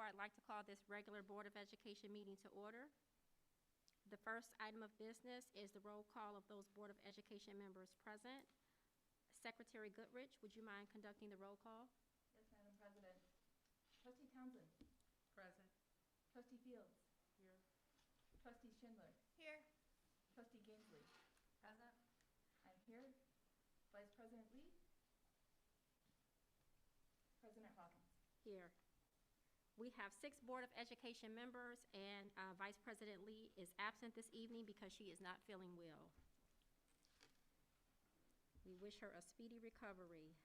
I'd like to call this regular Board of Education meeting to order. The first item of business is the roll call of those Board of Education members present. Secretary Goodrich, would you mind conducting the roll call? Yes, Madam President. Trustee Townsend. Present. Trustee Fields. Here. Trustee Schindler. Here. Trustee Gainsley. Present. I'm here. Vice President Lee. President Hawkins. Here. We have 6 Board of Education members, and Vice President Lee is absent this evening because she is not feeling well. We wish her a speedy recovery.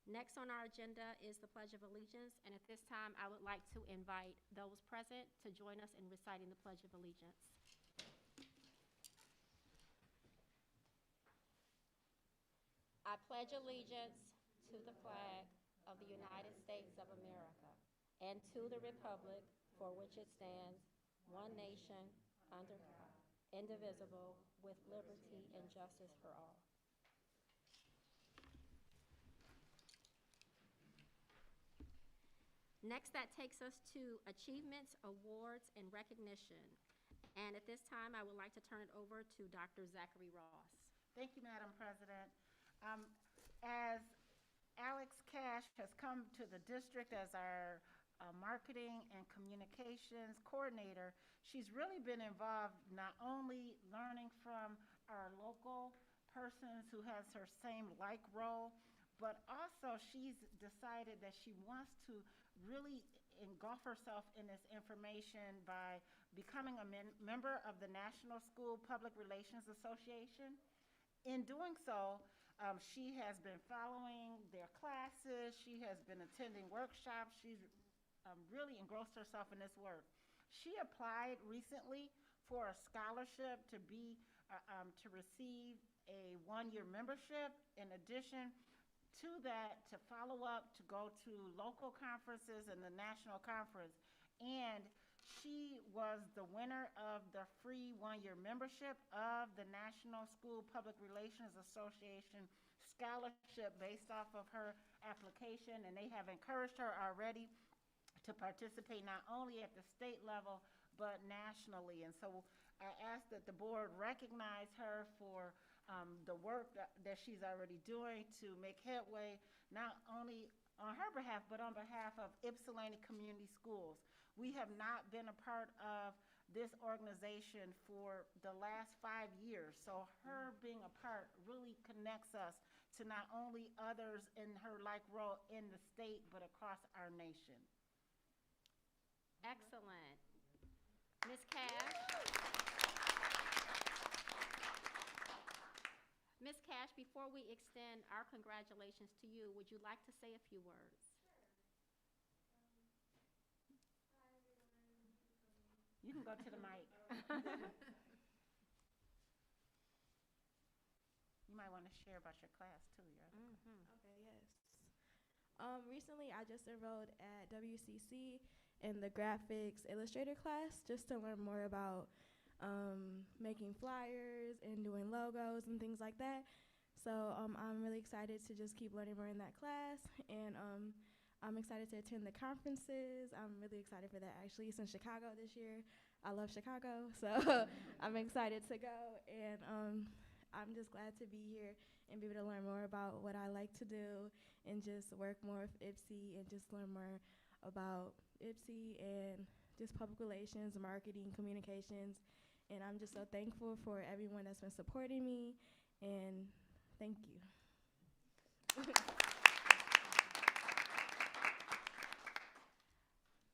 Next on our agenda is the Pledge of Allegiance, and at this time, I would like to invite those present to join us in reciting the Pledge of Allegiance. I pledge allegiance to the flag of the United States of America and to the republic for which it stands, one nation, under God, indivisible, with liberty and justice for all. Next, that takes us to achievements, awards, and recognition. And at this time, I would like to turn it over to Dr. Zachary Ross. Thank you, Madam President. As Alex Cash has come to the district as our marketing and communications coordinator, she's really been involved not only learning from our local persons who has her same like role, but also she's decided that she wants to really engulf herself in this information by becoming a member of the National School Public Relations Association. In doing so, she has been following their classes, she has been attending workshops, she's really engrossed herself in this work. She applied recently for a scholarship to receive a 1-year membership. In addition to that, to follow up, to go to local conferences and the national conference. And she was the winner of the free 1-year membership of the National School Public Relations Association scholarship based off of her application, and they have encouraged her already to participate not only at the state level, but nationally. And so I ask that the board recognize her for the work that she's already doing to make headway, not only on her behalf, but on behalf of Ypsilanti Community Schools. We have not been a part of this organization for the last 5 years, so her being a part really connects us to not only others in her like role in the state, but across our nation. Excellent. Ms. Cash. Ms. Cash, before we extend our congratulations to you, would you like to say a few words? Hi, everyone. You can go to the mic. You might want to share about your class too, right? Okay, yes. Recently, I just enrolled at WCC in the graphics illustrator class just to learn more about making flyers and doing logos and things like that. So I'm really excited to just keep learning more in that class, and I'm excited to attend the conferences. I'm really excited for that, actually. It's in Chicago this year. I love Chicago, so I'm excited to go, and I'm just glad to be here and be able to learn more about what I like to do and just work more with IPSI and just learn more about IPSI and just public relations, marketing, communications. And I'm just so thankful for everyone that's been supporting me, and thank you.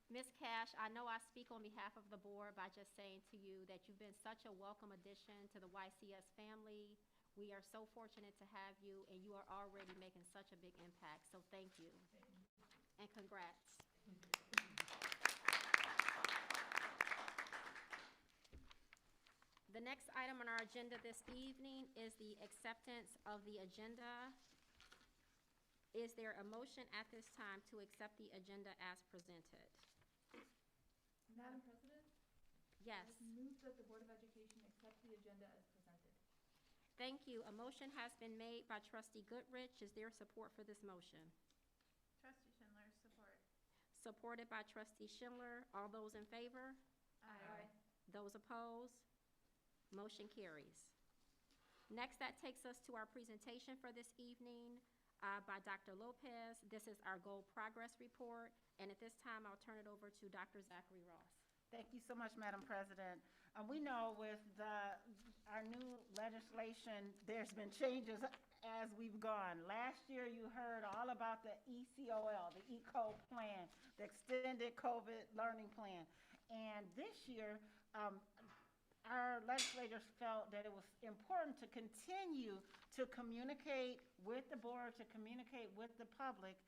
Ms. Cash, I know I speak on behalf of the board by just saying to you that you've been such a welcome addition to the YCS family. We are so fortunate to have you, and you are already making such a big impact, so thank you. And congrats. The next item on our agenda this evening is the acceptance of the agenda. Is there a motion at this time to accept the agenda as presented? Madam President? Yes. I move that the Board of Education accept the agenda as presented. Thank you. A motion has been made by Trustee Goodrich. Is there support for this motion? Trustee Schindler, support. supported by trustee Schindler. All those in favor? Aye. Those opposed? Motion carries. Next, that takes us to our presentation for this evening by Dr. Lopez. This is our goal progress report, and at this time, I'll turn it over to Dr. Zachary Ross. Thank you so much, Madam President. We know with our new legislation, there's been changes as we've gone. Last year, you heard all about the ECOL, the ECO plan, the extended COVID learning plan. And this year, our legislators felt that it was important to continue to communicate with the board, to communicate with the public,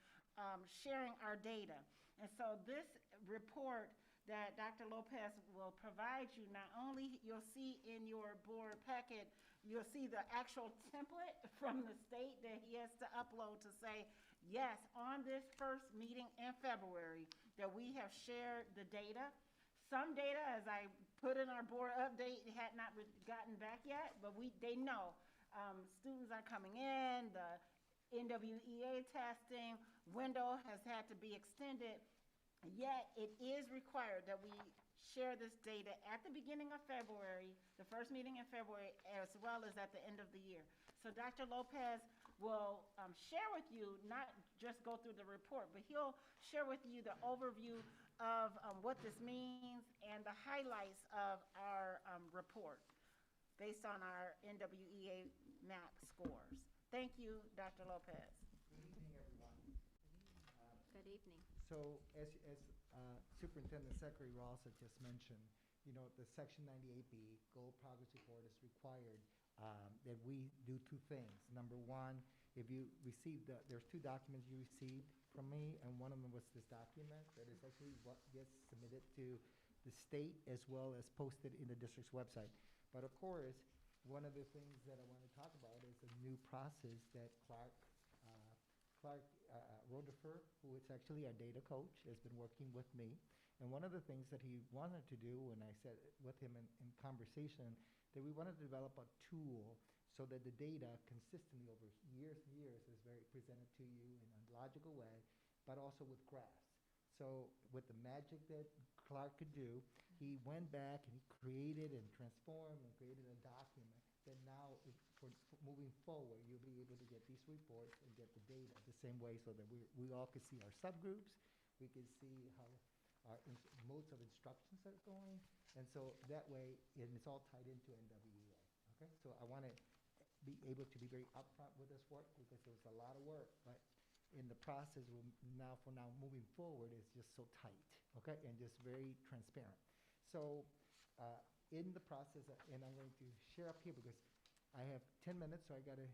sharing our data. And so this report that Dr. Lopez will provide you, not only you'll see in your board packet, you'll see the actual template from the state that he has to upload to say, yes, on this first meeting in February, that we have shared the data. Some data, as I put in our board update, had not gotten back yet, but they know students are coming in, the NWEA testing window has had to be extended. Yet, it is required that we share this data at the beginning of February, the first meeting in February, as well as at the end of the year. So Dr. Lopez will share with you, not just go through the report, but he'll share with you the overview of what this means and the highlights of our report based on our NWEA MAP scores. Thank you, Dr. Lopez. Good evening, everyone. Good evening. So as Superintendent Secretary Ross had just mentioned, you know, the Section 98B Goal Progress Report is required that we do two things. Number one, if you received, there's two documents you received from me, and one of them was this document that is actually what gets submitted to the state as well as posted in the district's website. But of course, one of the things that I want to talk about is a new process that Clark Rodefer, who is actually our data coach, has been working with me. And one of the things that he wanted to do, and I said with him in conversation, that we wanted to develop a tool so that the data consistently over years and years is very presented to you in a logical way, but also with graphs. So with the magic that Clark could do, he went back and he created and transformed and created a document that now, for moving forward, you'll be able to get these reports and get the data the same way so that we all could see our subgroups, we could see how our modes of instructions are going, and so that way, and it's all tied into NWEA, okay? So I want to be able to be very upfront with this work because it was a lot of work, but in the process, for now moving forward, is just so tight, okay, and just very transparent. So in the process, and I'm going to share up here because I have 10 minutes, so I got to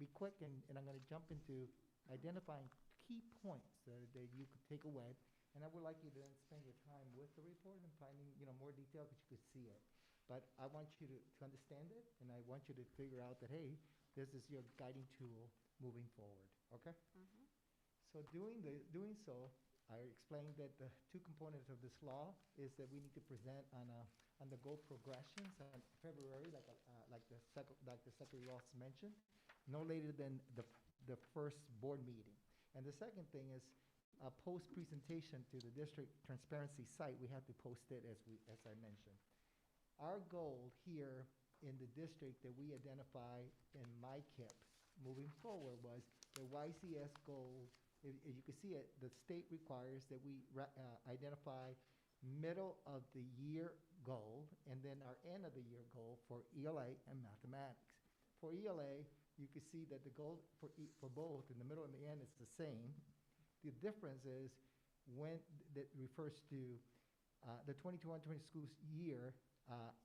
be quick, and I'm going to jump into identifying key points that you could take away, and I would like you to then spend your time with the report and finding, you know, more detail because you could see it. But I want you to understand it, and I want you to figure out that, hey, this is your guiding tool moving forward, okay? Mm-hmm. So doing so, I explained that the two components of this law is that we need to present on the goal progressions in February, like the Secretary Ross mentioned, no later than the first board meeting. And the second thing is a post presentation to the district transparency site. We have to post it as I mentioned. Our goal here in the district that we identify in my KIP moving forward was the YCS goal. As you can see it, the state requires that we identify middle of the year goal and then our end of the year goal for ELA and mathematics. For ELA, you can see that the goal for both in the middle and the end is the same. The difference is when that refers to the 2021-20 school year,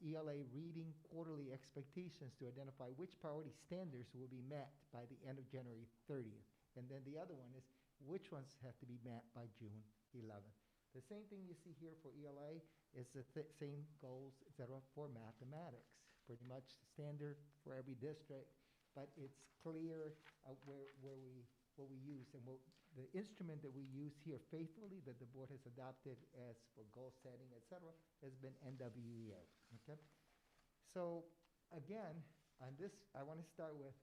ELA reading quarterly expectations to identify which priority standards will be met by the end of January 30th. And then the other one is which ones have to be met by June 11th. The same thing you see here for ELA is the same goals, et cetera, for mathematics. Pretty much standard for every district, but it's clear what we use and the instrument that we use here faithfully that the board has adopted as for goal setting, et cetera, has been NWEA, okay? So again, on this, I want to start with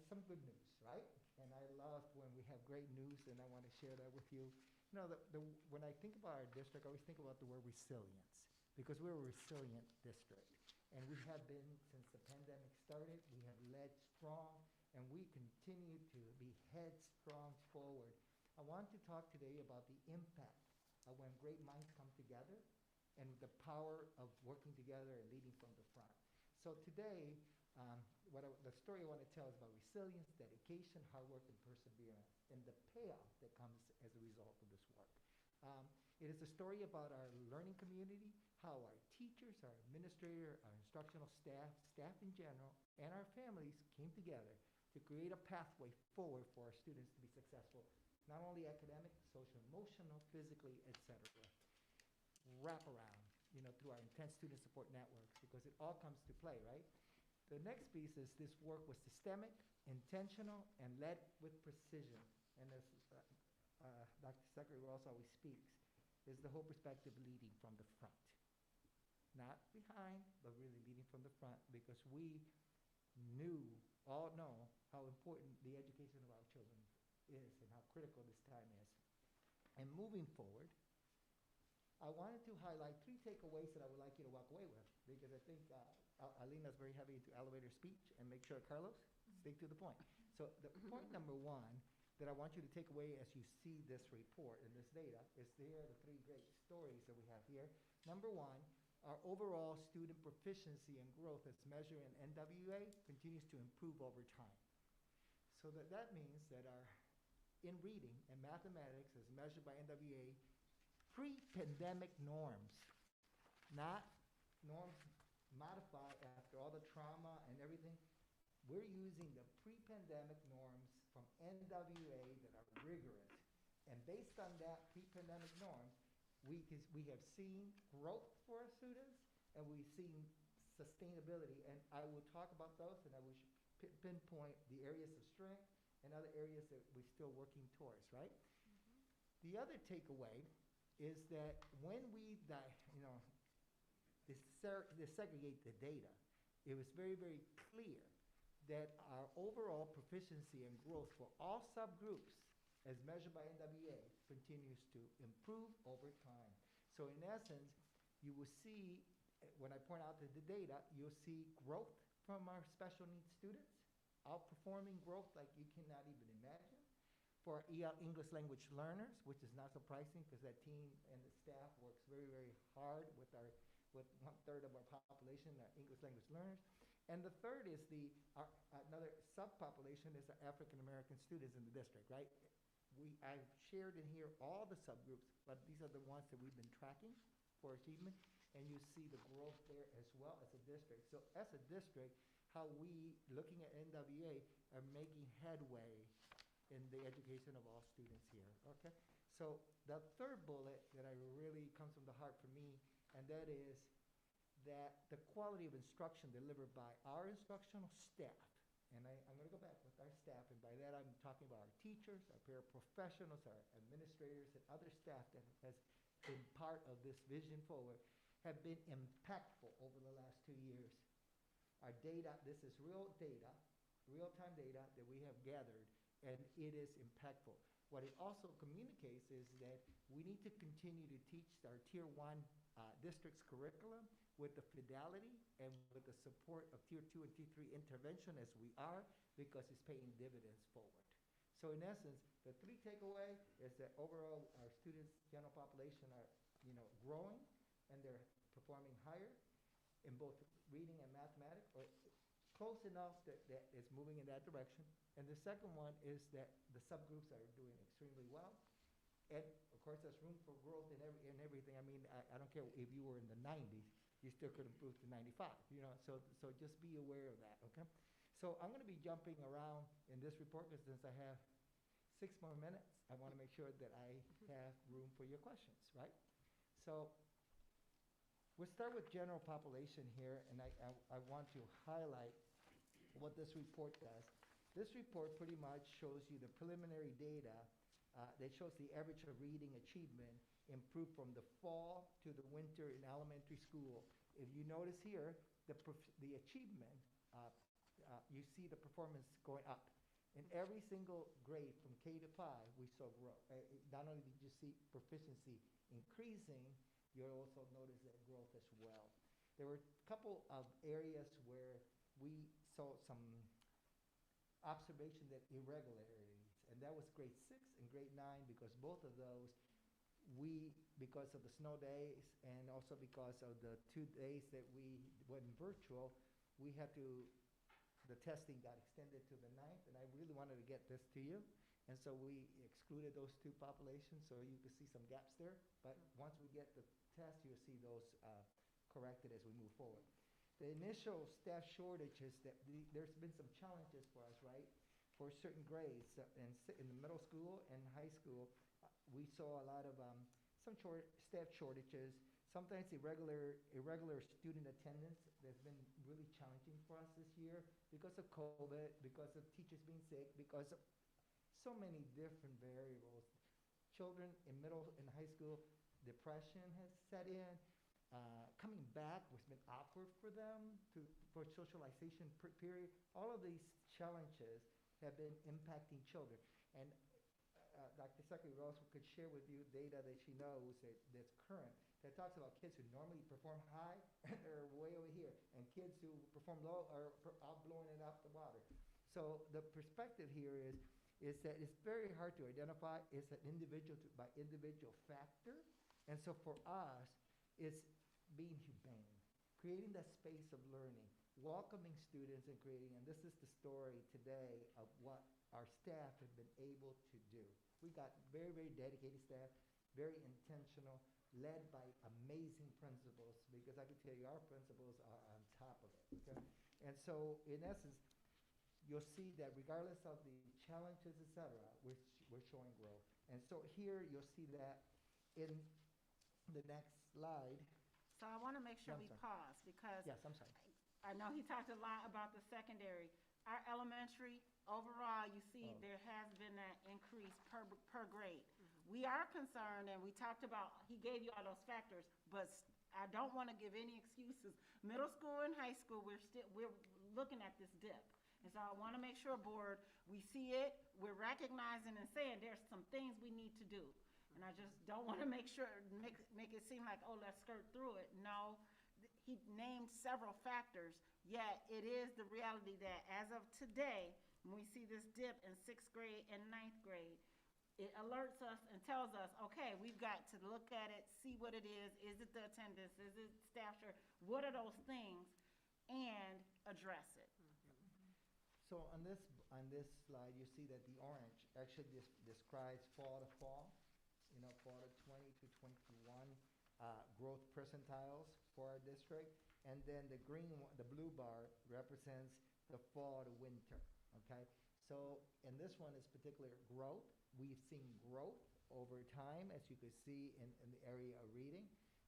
some good news, right? And I love when we have great news, and I want to share that with you. When I think about our district, I always think about the word resilience, because we're a resilient district. And we have been, since the pandemic started, we have led strong, and we continue to be headstrong forward. I want to talk today about the impact of when great minds come together and the power of working together and leading from the front. So today, the story I want to tell is about resilience, dedication, hard work, and perseverance, and the payoff that comes as a result of this work. It is a story about our learning community, how our teachers, our administrator, our instructional staff in general, and our families came together to create a pathway forward for our students to be successful, not only academic, social, emotional, physically, etc. Wrap around, through our intense student support networks, because it all comes to play, right? The next piece is this work was systemic, intentional, and led with precision. And as Dr. Secretary Ross always speaks, is the whole perspective leading from the front. Not behind, but really leading from the front, because we all know how important the education of our children is and how critical this time is. And moving forward, I wanted to highlight 3 takeaways that I would like you to walk away with, because I think Alina's very heavy into elevator speech, and make sure, Carlos, stay to the point. So the point number 1 that I want you to take away as you see this report and this data is here are the 3 great stories that we have here. Number 1, our overall student proficiency and growth as measured in NWA continues to improve over time. So that means that our in reading and mathematics as measured by NWA pre-pandemic norms, not norms modified after all the trauma and everything. We're using the pre-pandemic norms from NWA that are rigorous. And based on that pre-pandemic norms, we have seen growth for our students, and we've seen sustainability. And I will talk about those, and I will pinpoint the areas of strength and other areas that we're still working towards, right? The other takeaway is that when we disaggregate the data, it was very, very clear that our overall proficiency and growth for all subgroups as measured by NWA continues to improve over time. So in essence, you will see, when I point out the data, you'll see growth from our special needs students, outperforming growth like you cannot even imagine. For our English language learners, which is not surprising because that team and the staff works very, very hard with 1/3 of our population, our English language learners. And the third is another subpopulation is the African American students in the district, right? I've shared in here all the subgroups, but these are the ones that we've been tracking for achievement, and you see the growth there as well as a district. So as a district, how we, looking at NWA, are making headway in the education of all students here, okay? So the third bullet that really comes from the heart for me, and that is that the quality of instruction delivered by our instructional staff, and I'm going to go back with our staff, and by that I'm talking about our teachers, our paraprofessionals, our administrators, and other staff that has been part of this vision forward, have been impactful over the last 2 years. Our data, this is real data, real-time data that we have gathered, and it is impactful. What it also communicates is that we need to continue to teach our Tier 1 district's curriculum with the fidelity and with the support of Tier 2 and Tier 3 intervention as we are, because it's paying dividends forward. So in essence, the 3 takeaway is that overall our students, general population are growing, and they're performing higher in both reading and mathematics, or close enough that it's moving in that direction. And the second one is that the subgroups are doing extremely well. And of course, there's room for growth in everything. I mean, I don't care if you were in the 90s, you still could improve to 95, so just be aware of that, okay? So I'm going to be jumping around in this report, because since I have 6 more minutes, I want to make sure that I have room for your questions, right? So we'll start with general population here, and I want to highlight what this report does. This report pretty much shows you the preliminary data that shows the average of reading achievement improved from the fall to the winter in elementary school. If you notice here, the achievement, you see the performance going up. In every single grade from K to 5, we saw growth. Not only did you see proficiency increasing, you also noticed that growth as well. There were a couple of areas where we saw some observation that irregularities, and that was grade 6 and grade 9, because both of those, because of the snow days and also because of the 2 days that we went virtual, we had to, the testing got extended to the 9th, and I really wanted to get this to you. And so we excluded those 2 populations, so you could see some gaps there. But once we get the test, you'll see those corrected as we move forward. The initial staff shortages, there's been some challenges for us, right? For certain grades, in the middle school and high school, we saw a lot of some staff shortages, sometimes irregular student attendance. That's been really challenging for us this year because of COVID, because of teachers being sick, because of so many different variables. Children in middle and high school, depression has set in. Coming back has been awkward for them for socialization period. All of these challenges have been impacting children. And Dr. Secretary also could share with you data that she knows that's current, that talks about kids who normally perform high, they're way over here, and kids who perform low are out blowing it out the water. So the perspective here is that it's very hard to identify. It's an individual by individual factor. And so for us, it's being humane, creating that space of learning, welcoming students and creating, and this is the story today of what our staff have been able to do. We got very, very dedicated staff, very intentional, led by amazing principals, because I can tell you our principals are on top of it, okay? And so in essence, you'll see that regardless of the challenges, et cetera, we're showing growth. And so here you'll see that in the next slide. So I want to make sure I'm we sorry. pause, because Yes, I'm sorry. I know he talked a lot about the secondary. Our elementary, overall, you see there has been that increase per grade. We are concerned, and we talked about, he gave you all those factors, but I don't want to give any excuses. Middle school and high school, we're looking at this dip. And so I want to make sure, board, we see it, we're recognizing and saying there's some things we need to do. And I just don't want to make it seem like, oh, let's skirt through it. No, he named several factors, yet it is the reality that as of today, when we see this dip in 6th grade and 9th grade, it alerts us and tells us, okay, we've got to look at it, see what it is it the attendance, is it staff share, what are those things, and address it. So on this slide, you see that the orange actually describes fall to fall, fall to 20 to 21 growth percentiles for our district. And then the green one, the blue bar, represents the fall to winter, okay? So, and this one is particular growth. We've seen growth over time, as you can see in the area of reading.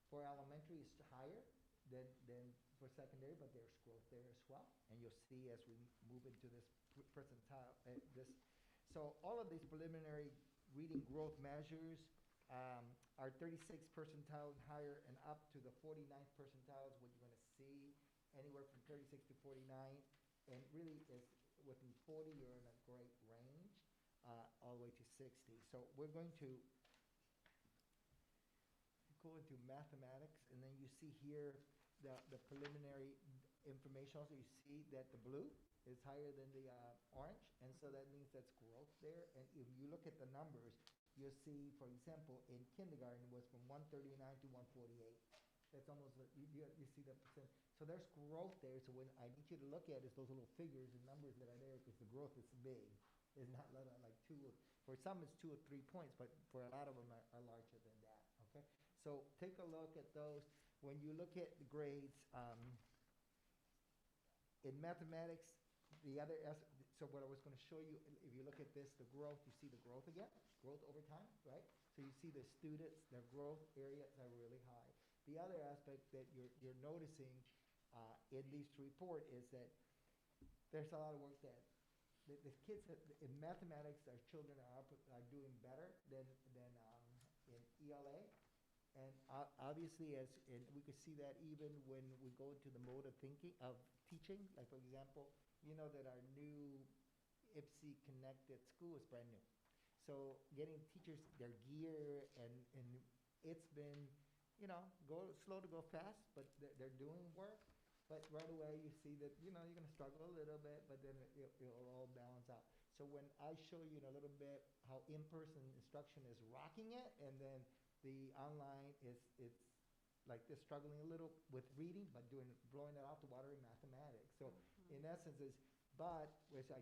For elementary, it's higher than for secondary, but there's growth there as well. And you'll see as we move into this percentile, so all of these preliminary reading growth measures are 36th percentile and higher, and up to the 49th percentile is what you're going to see, anywhere from 36 to 49, and really is within 40, you're in a great range, all the way to 60. So we're going to go into mathematics, and then you see here the preliminary information. Also, you see that the blue is higher than the orange, and so that means that's growth there. And if you look at the numbers, you'll see, for example, in kindergarten it was from 139 to 148. That's almost, you see the percent. So there's growth there. So when I need you to look at is those little figures and numbers that are there, because the growth is big. It's not like for some it's 2 or 3 points, but for a lot of them are larger than that, okay? So take a look at those. When you look at the grades, in mathematics, so what I was going to show you, if you look at this, the growth, you see the growth again, growth over time, right? So you see the students, their growth areas are really high. The other aspect that you're noticing in these report is that there's a lot of work that the kids in mathematics, our children are doing better than in ELA. And obviously, and we could see that even when we go into the mode of thinking, of teaching, like for example, you know that our new IPSI connected school is brand new. So getting teachers their gear and it's been, slow to go fast, but they're doing work. But right away you see that, you're going to struggle a little bit, but then it'll all balance out. So when I show you in a little bit how in-person instruction is rocking it, and then the online it's like they're struggling a little with reading, but blowing it out the water in mathematics. So in essence but as we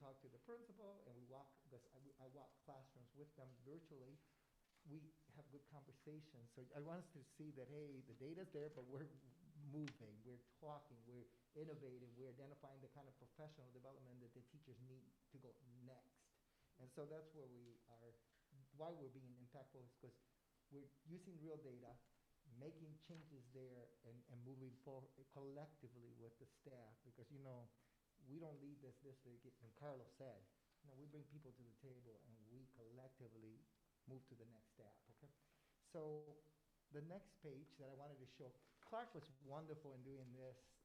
talk to the principal, and I walk classrooms with them virtually, we have good conversations. So I want us to see that, hey, the data's there, but we're moving, we're talking, we're innovating, we're identifying the kind of professional development that the teachers need to go next. And so that's where why we're being impactful is because we're using real data, making changes there, and moving forward collectively with the staff, because, we don't lead this district, and Carlos said, we bring people to the table, and we collectively move to the next step, okay? So the next page that I wanted to show, Clark was wonderful in doing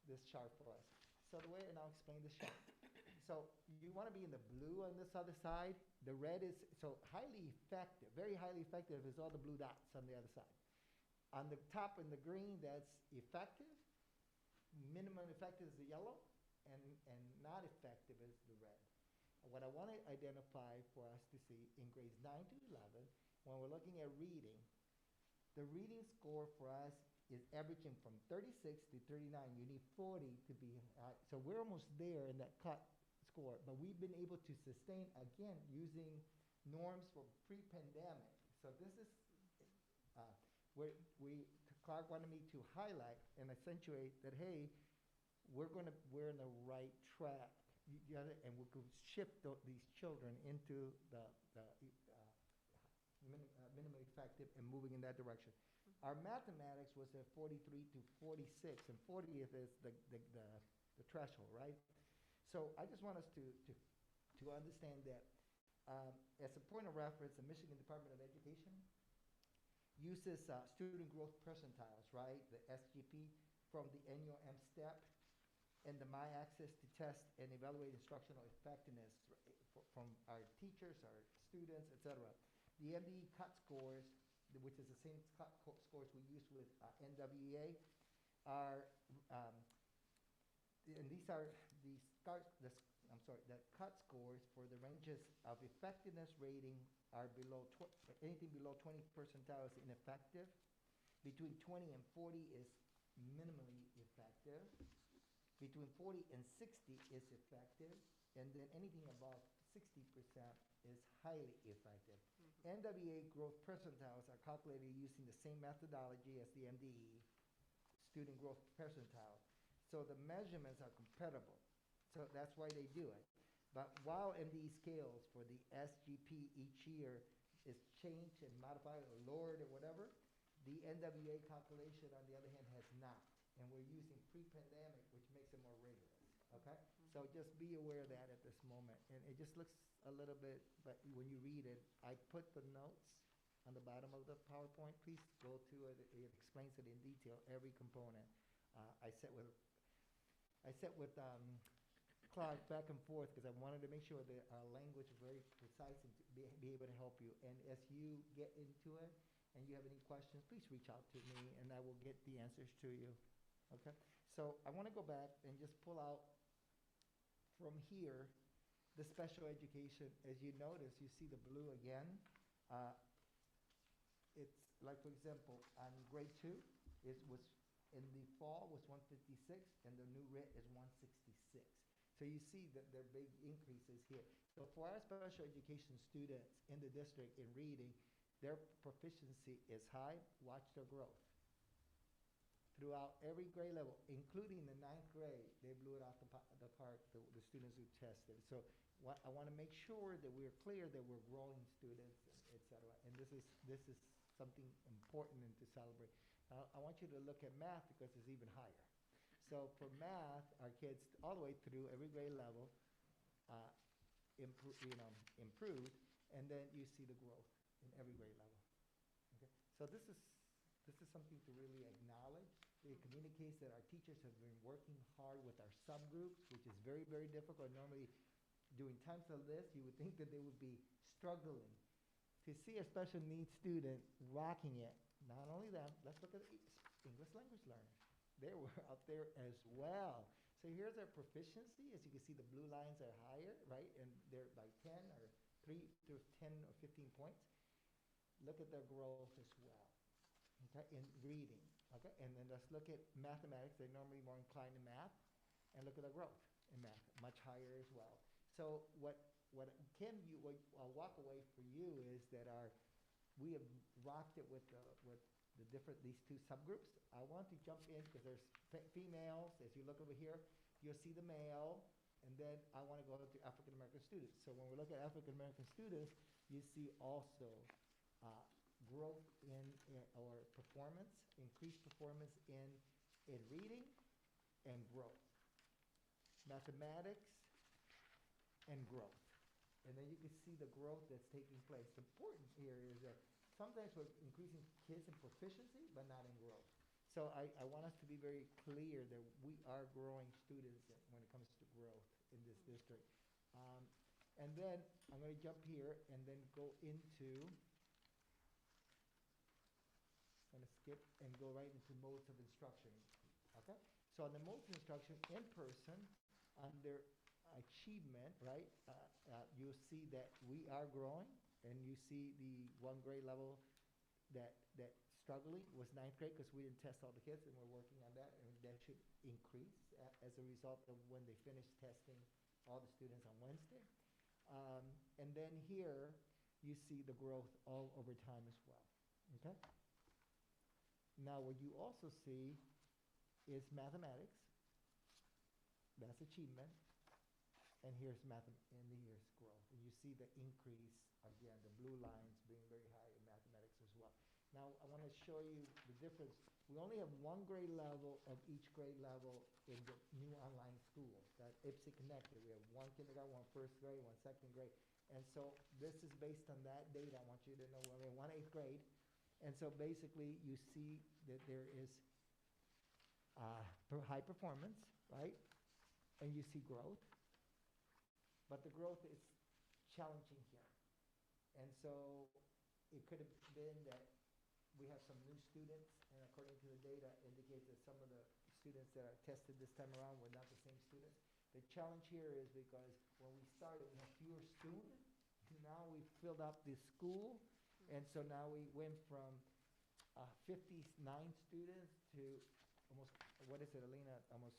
this chart for us. So the way, and I'll explain this chart. So you want to be in the blue on this other side. The red is, so highly effective, very highly effective is all the blue dots on the other side. On the top in the green, that's effective. Minimum effective is the yellow, and not effective is the red. What I want to identify for us to see in grades 9 to 11, when we're looking at reading, the reading score for us is averaging from 36 to 39. You need 40 to be high. So we're almost there in that cut score, but we've been able to sustain, again, using norms from pre-pandemic. So this is where Clark wanted me to highlight and accentuate that, hey, we're in the right track. And we could shift these children into the minimally effective and moving in that direction. Our mathematics was at 43 to 46, and 40 is the threshold, right? So I just want us to understand that as a point of reference, the Michigan Department of Education uses student growth percentiles, right? The SGP from the annual M-STEP and the my-access to test and evaluate instructional effectiveness from our teachers, our students, etc. The MDE cut scores, which is the same cut scores we use with NWEA, are and these are the cut scores for the ranges of effectiveness rating are anything below 20 percentile is ineffective. Between 20 and 40 is minimally effective. Between 40 and 60 is effective, and then anything above 60% is highly effective. NWA growth percentiles are calculated using the same methodology as the MDE student growth percentile. So the measurements are comparable. So that's why they do it. But while MDE scales for the SGP each year is changed and modified or lowered or whatever, the NWA calculation, on the other hand, has not. And we're using pre-pandemic, which makes it more rigorous, okay? So just be aware of that at this moment. And it just looks a little bit, but when you read it, I put the notes on the bottom of the PowerPoint. Please go to it. It explains it in detail, every component. I sat with Clark back and forth because I wanted to make sure that our language is very precise and to be able to help you. And as you get into it and you have any questions, please reach out to me and I will get the answers to you. Okay, so I want to go back and just pull out from here the special education. As you notice, you see the blue again. It's like, for example, on grade 2, it was in the fall was 156, and the new rate is 166. So you see that there are big increases here. So for our special education students in the district in reading, their proficiency is high. Watch their growth. Throughout every grade level, including the 9th grade, they blew it out the park, the students who tested. So I want to make sure that we're clear that we're growing students, et cetera. And this is something important and to celebrate. I want you to look at math because it's even higher. So for math, our kids all the way through every grade level improved, and then you see the growth in every grade level. Okay? So this is something to really acknowledge. It communicates that our teachers have been working hard with our subgroups, which is very, very difficult. Normally, during times of this, you would think that they would be struggling. To see a special needs student rocking it, not only that, let's look at English language learners. They were up there as well. So here's their proficiency. As you can see, the blue lines are higher, right? And they're by 10 or 3 to 10 or 15 points. Look at their growth as well, okay, in reading, okay? And then let's look at mathematics. They're normally more inclined to math. And look at their growth in math, much higher as well. So what I'll walk away for you is that we have rocked it with these two subgroups. I want to jump in because there's females. As you look over here, you'll see the male, and then I want to go to African American students. So when we look at African American students, you see also growth or performance, increased performance in reading and growth, mathematics and growth. And then you can see the growth that's taking place. The important here is that sometimes we're increasing kids in proficiency, but not in growth. So I want us to be very clear that we are growing students when it comes to growth in this district. And then I'm going to jump here and then go into, I'm going to skip and go right into modes of instruction. Okay? So on the modes of instruction, in person, under achievement, right, you'll see that we are growing, and you see the 1 grade level that struggling was 9th grade because we didn't test all the kids, and we're working on that, and that should increase as a result of when they finish testing all the students on Wednesday. And then here, you see the growth all over time as well, okay? Now, what you also see is mathematics. That's achievement. And here's here's growth. And you see the increase, again, the blue lines being very high in mathematics as well. Now, I want to show you the difference. We only have 1 grade level of each grade level in the new online school, that IPSI connected. We have 1 kindergarten, 1 first grade, 1 second grade. And so this is based on that data. I want you to know we're in 1 8th grade. And so basically, you see that there is high performance, right? And you see growth. But the growth is challenging here. And so it could have been that we have some new students, and according to the data, indicates that some of the students that are tested this time around were not the same students. The challenge here is because when we started, we had fewer students. Now we filled up the school, and so now we went from 59 students to almost, what is it, Alina, almost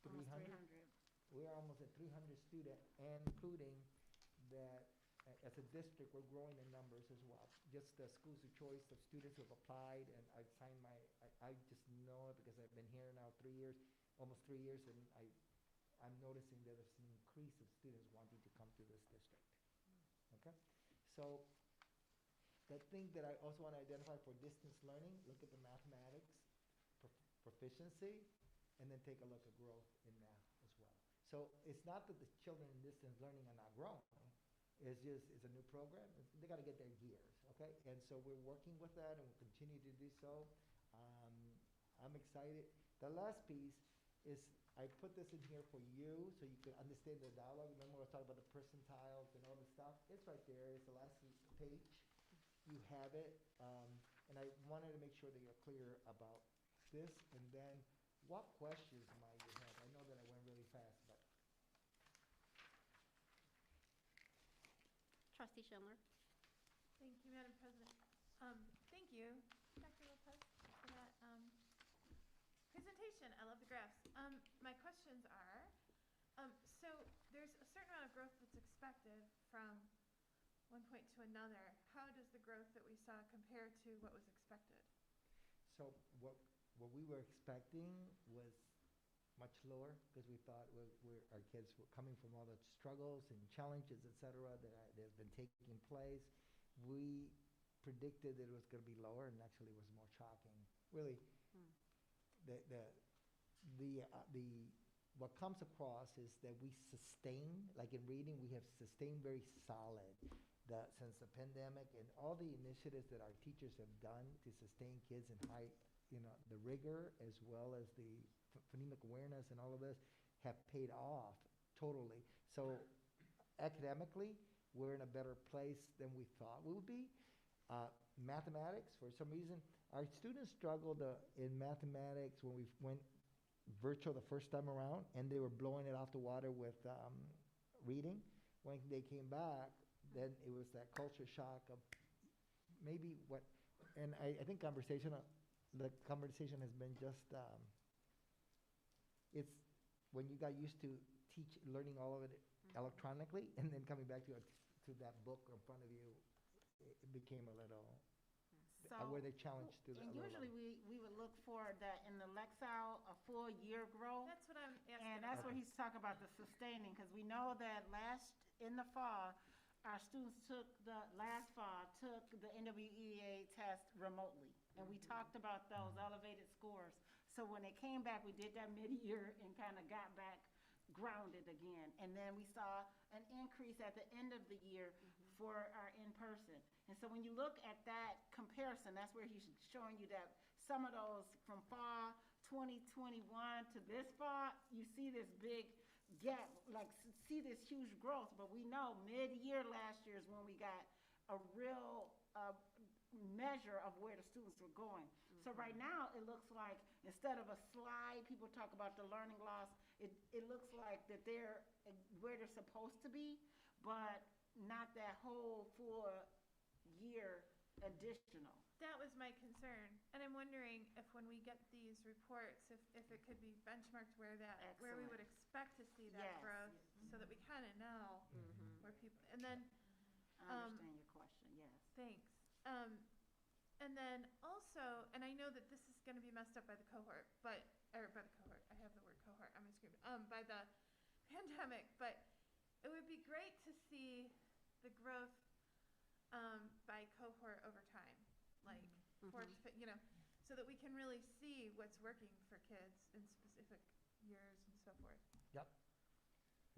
300? Almost 300. We are almost at 300 students, and including that as a district, we're growing in numbers as well. Just the schools of choice of students who have applied, and I've signed I just know it because I've been here now 3 years, almost 3 years, and I'm noticing that there's an increase of students wanting to come to this district. Okay? So the thing that I also want to identify for distance learning, look at the mathematics proficiency, and then take a look at growth in math as well. So it's not that the children in distance learning are not growing. It's just, it's a new program. They got to get their gears, okay? And so we're working with that, and we'll continue to do so. I'm excited. The last piece is I put this in here for you so you can understand the dialogue. Remember, we were talking about the percentiles and all this stuff? It's right there. It's the last page. You have it. And I wanted to make sure that you're clear about this. And then what questions might you have? I know that I went really fast, but. Trustee Schindler. Thank you, Madam President. Thank you, Dr. Lopez, for that presentation. I love the graphs. My questions are, so there's a certain amount of growth that's expected from one point to another. How does the growth that we saw compare to what was expected? So what we were expecting was much lower because we thought our kids were coming from all the struggles and challenges, et cetera, that have been taking place. We predicted that it was going to be lower, and actually it was more shocking. Really, what comes across is that we sustain, like in reading, we have sustained very solid since the pandemic, and all the initiatives that our teachers have done to sustain kids in high, the rigor as well as the phonemic awareness and all of this have paid off totally. So academically, we're in a better place than we thought we would be. Mathematics, for some reason, our students struggled in mathematics when we went virtual the first time around, and they were blowing it off the water with reading. When they came back, then it was that culture shock of maybe what, and I think the conversation has been just, it's when you got used to learning all of it electronically, and then coming back to that book in front of you, it became a little, where they challenged to And usually we would look for that in the Lexile, a full year growth. That's what I'm asking. And that's where he's talking about the sustaining, because we know that in the fall, our students took the NWEA test remotely. And we talked about those elevated scores. So when they came back, we did that mid-year and kind of got back grounded again. And then we saw an increase at the end of the year for our in-person. And so when you look at that comparison, that's where he's showing you that some of those from fall 2021 to this fall, you see this big gap, like see this huge growth. But we know mid-year last year is when we got a real measure of where the students were going. So right now, it looks like instead of a slide, people talk about the learning loss, it looks like that they're where they're supposed to be, but not that whole full year additional. That was my concern, and I'm wondering if when we get these reports, if it could be benchmarked where we would expect to see that Yes. growth, so that we kind of know where people. And then I understand your question, yes. thanks. And then also, and I know that this is going to be messed up by the cohort, I have the word cohort on my screen, by the pandemic, but it would be great to see the growth by cohort over time, like fourth, so that we can really see what's working for kids in specific years and so forth. Yep.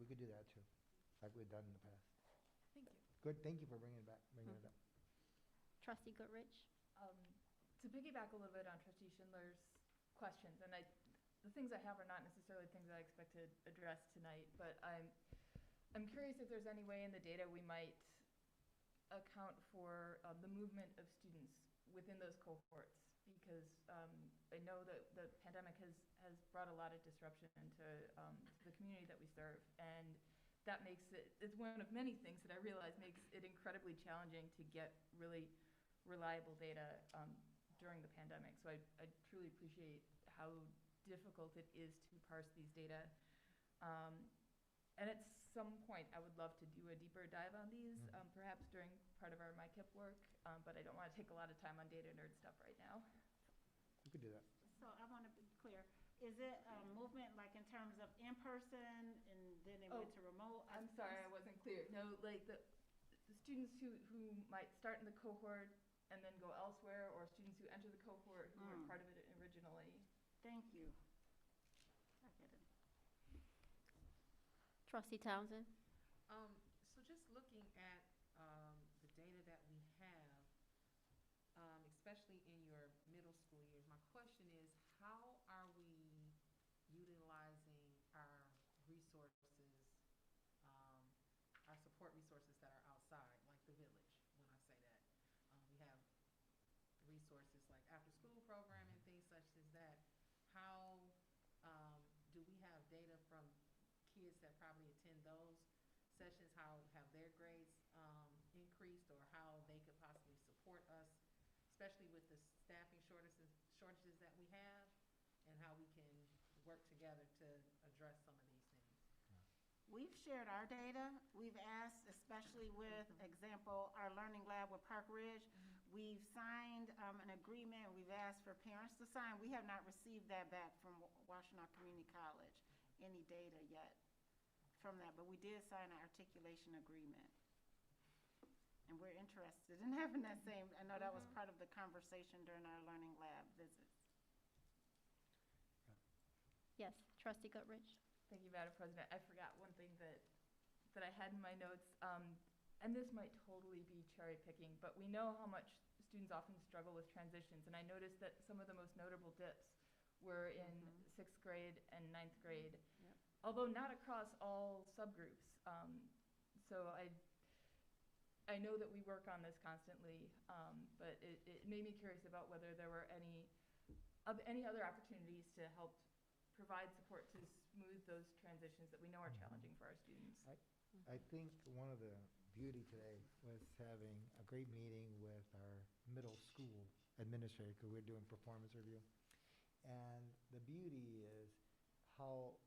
We could do that too, like we've done in the past. Thank you. Good, thank you for bringing it up. Trustee Goodrich? To piggyback a little bit on Trustee Schindler's questions, and the things I have are not necessarily things that I expect to address tonight, but I'm curious if there's any way in the data we might account for the movement of students within those cohorts, because I know that the pandemic has brought a lot of disruption to the community that we serve, and that makes it's one of many things that I realize makes it incredibly challenging to get really reliable data during the pandemic. So I truly appreciate how difficult it is to parse these data. And at some point, I would love to do a deeper dive on these, perhaps during part of our MyKIP work, but I don't want to take a lot of time on data nerd stuff right now. We could do that. So I want to be clear, is it a movement like in terms of in-person and then it went to remote? I'm sorry, I wasn't clear. No, like the students who might start in the cohort and then go elsewhere, or students who enter the cohort who were part of it originally. Thank you. I get it. Trustee Townsend? So just looking at the data that we have, especially in your middle school years, my question is, how are we utilizing our resources, our support resources that are outside, like the village, when I say that? We have resources like after-school programming, things such as that. How do we have data from kids that probably attend those sessions, how have their grades increased, or how they could possibly support us, especially with the staffing shortages that we have, and how we can work together to address some of these things? We've shared our data. We've asked, especially with example, our learning lab with Park Ridge, we've signed an agreement. We've asked for parents to sign. We have not received that back from Washtenaw Community College, any data yet from that, but we did sign an articulation agreement. And we're interested in having that same, I know that was part of the conversation during our learning lab visits. Yes, Trustee Goodrich? Thank you, Madam President. I forgot one thing that I had in my notes, and this might totally be cherry picking, but we know how much students often struggle with transitions, and I noticed that some of the most notable dips were in 6th grade and 9th grade, although not across all subgroups. So I know that we work on this constantly, but it made me curious about whether there were any other opportunities to help provide support to smooth those transitions that we know are challenging for our students. I think one of the beauty today was having a great meeting with our middle school administrator, because we're doing performance review. And the beauty is how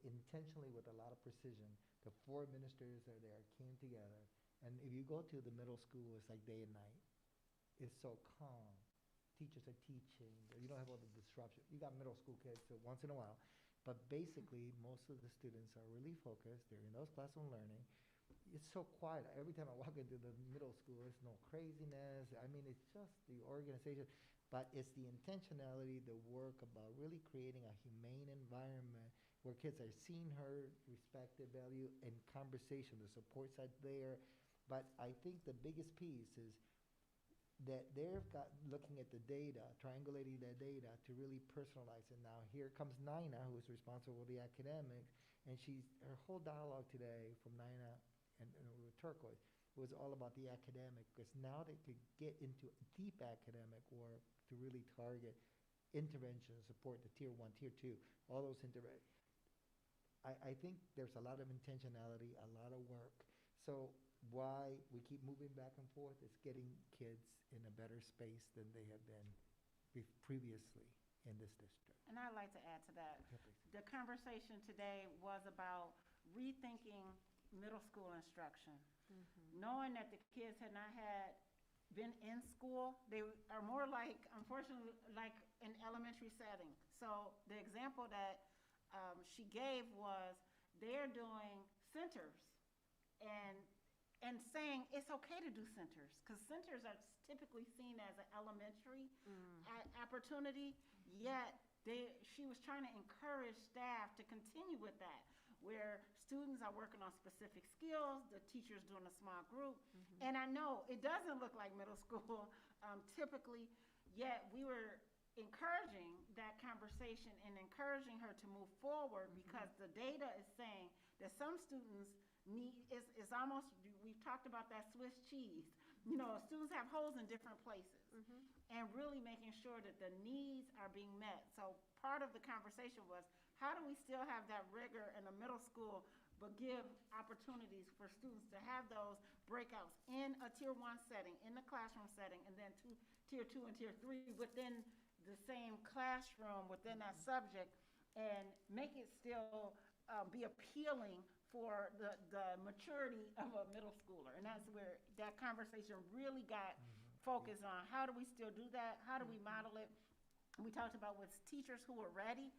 intentionally, with a lot of precision, the 4 administrators that are there came together. And if you go to the middle school, it's like day and night. It's so calm. Teachers are teaching. You don't have all the disruption. You got middle school kids, so once in a while. But basically, most of the students are really focused. They're in those classroom learning. It's so quiet. Every time I walk into the middle school, there's no craziness. I mean, it's just the organization. But it's the intentionality, the work about really creating a humane environment where kids are seen, heard, respected, valued, and conversation. The support's are there. But I think the biggest piece is that they've got looking at the data, triangulating that data to really personalize it. Now here comes Nina, who is responsible for the academics, and her whole dialogue today from Nina and with Turquoise was all about the academic, because now they could get into deep academic work to really target intervention and support the tier 1, tier 2, all those I think there's a lot of intentionality, a lot of work. So why we keep moving back and forth is getting kids in a better space than they have been previously in this district. And I'd like to add to that. The conversation today was about rethinking middle school instruction. Knowing that the kids had not been in school, they are more like, unfortunately, like an elementary setting. So the example that she gave was they're doing centers and saying it's okay to do centers, because centers are typically seen as an elementary opportunity, yet she was trying to encourage staff to continue with that, where students are working on specific skills, the teacher's doing a small group. And I know it doesn't look like middle school typically, yet we were encouraging that conversation and encouraging her to move forward, because the data is saying that some students is almost, we've talked about that Swiss cheese. You know, students have holes in different places, and really making sure that the needs are being met. So part of the conversation was, how do we still have that rigor in the middle school, but give opportunities for students to have those breakouts in a tier 1 setting, in the classroom setting, and then tier 2 and tier 3 within the same classroom, within that subject, and make it still be appealing for the maturity of a middle schooler. And that's where that conversation really got focused on, how do we still do that? How do we model it? And we talked about with teachers who are ready,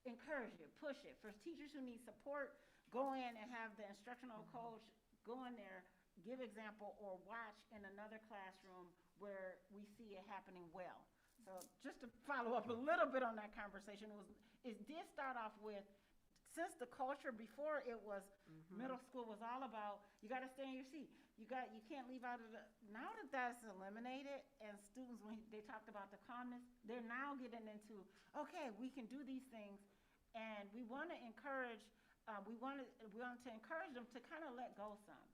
encourage it, push it. For teachers who need support, go in and have the instructional coach go in there, give example, or watch in another classroom where we see it happening well. So just to follow up a little bit on that conversation, it did start off with, since the culture before it was middle school was all about, you got to stay in your seat. You can't leave out of the, now that that's eliminated, and students, when they talked about the calmness, they're now getting into, okay, we can do these things, and we want to encourage, we want to encourage them to kind of let go some,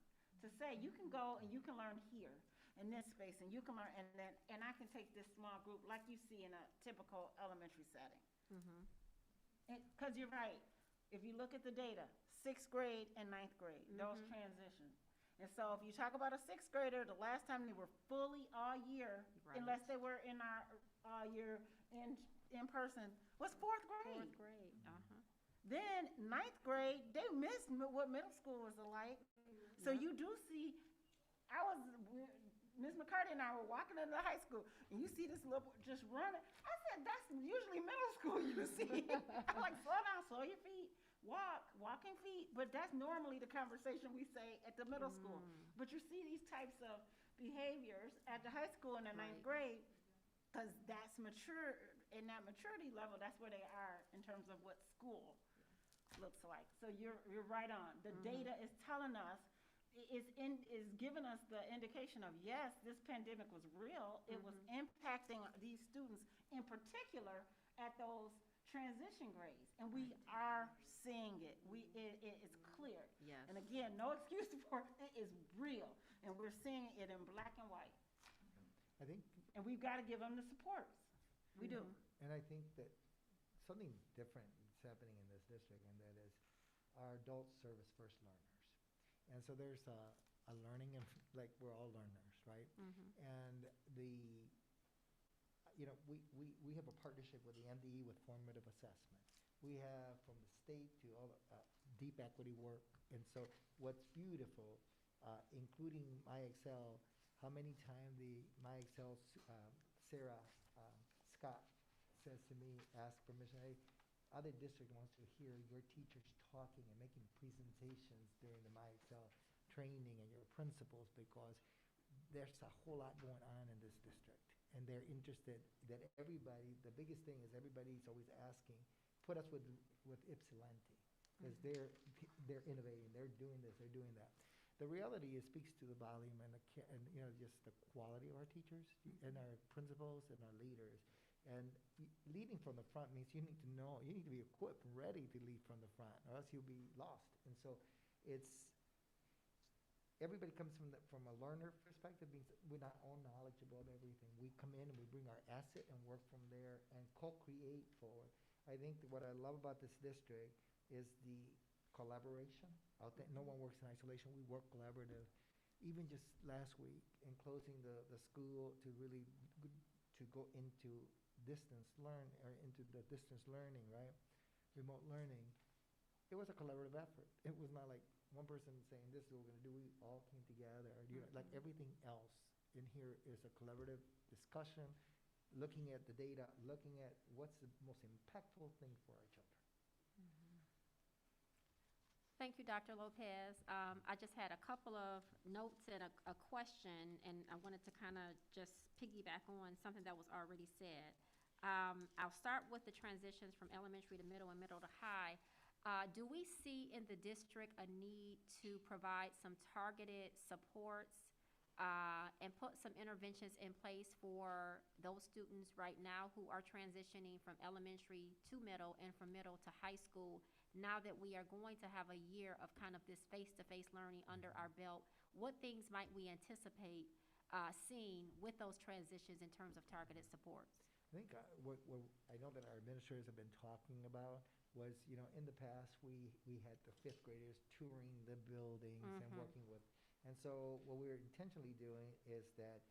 to say, you can go and you can learn here in this space, and you can learn, and I can take this small group like you see in a typical elementary setting. Because you're right. If you look at the data, 6th grade and 9th grade, those transitions. And so if you talk about a 6th grader, the last time they were fully all year, unless they were in our all year in person, was 4th grade. 4th grade, Then 9th grade, they missed what middle school was like. So you do see, Ms. McCarty and I were walking into high school, and you see this little boy just running. I said, that's usually middle school you see. I'm like, slow down, slow your feet, walking feet. But that's normally the conversation we say at the middle school. But you see these types of behaviors at the high school in the 9th grade, because that's mature, in that maturity level, that's where they are in terms of what school looks like. So you're right on. The data is telling us, is giving us the indication of, yes, this pandemic was real. It was impacting these students, in particular at those transition grades, and we are seeing it. It's clear. Yes. And again, no excuse for it. It is real, and we're seeing it in black and white. I think, And we've got to give them the supports. We do. and I think that something different is happening in this district, and that is our adult service first learners. And so there's a learning, and like we're all learners, right? And we have a partnership with the MDE with formative assessment. We have from the state to all deep equity work. And so what's beautiful, including MyExcel, how many times the MyExcel, Sarah Scott says to me, ask permission, hey, other district wants to hear your teachers talking and making presentations during the MyExcel training and your principals, because there's a whole lot going on in this district. And they're interested that everybody, the biggest thing is everybody's always asking, put us with Ypsilanti, because they're innovating, they're doing this, they're doing that. The reality is speaks to the volume and just the quality of our teachers and our principals and our leaders. And leading from the front means you need to know, you need to be equipped, ready to lead from the front, or else you'll be lost. And so everybody comes from a learner perspective, means we're not all knowledgeable of everything. We come in and we bring our asset and work from there and co-create forward. I think that what I love about this district is the collaboration. No one works in isolation. We work collaborative. Even just last week in closing the school to really to go into distance learning, right? Remote learning. It was a collaborative effort. It was not like one person saying this is what we're going to do. We all came together. Like everything else in here is a collaborative discussion, looking at the data, looking at what's the most impactful thing for our children. Thank you, Dr. Lopez. I just had a couple of notes and a question, and I wanted to kind of just piggyback on something that was already said. I'll start with the transitions from elementary to middle and middle to high. Do we see in the district a need to provide some targeted supports and put some interventions in place for those students right now who are transitioning from elementary to middle and from middle to high school? Now that we are going to have a year of kind of this face-to-face learning under our belt, what things might we anticipate seeing with those transitions in terms of targeted supports? I think what I know that our administrators have been talking about was, in the past, we had the fifth graders touring the buildings and working with. And so what we're intentionally doing is that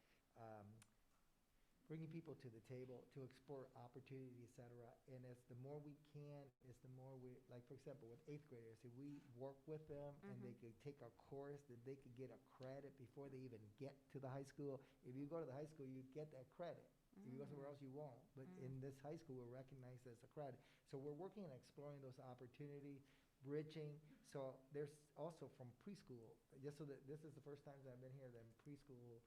bringing people to the table to explore opportunity, et cetera. And as the more we can, is the more we, like, for example, with eighth graders, if we work with them and they could take a course, that they could get a credit before they even get to the high school. If you go to the high school, you get that credit. If you go somewhere else, you won't. But in this high school, we're recognized as a credit. So we're working on exploring those opportunities, bridging. So there's also from preschool, just so that this is the first time that I've been here, that in preschool,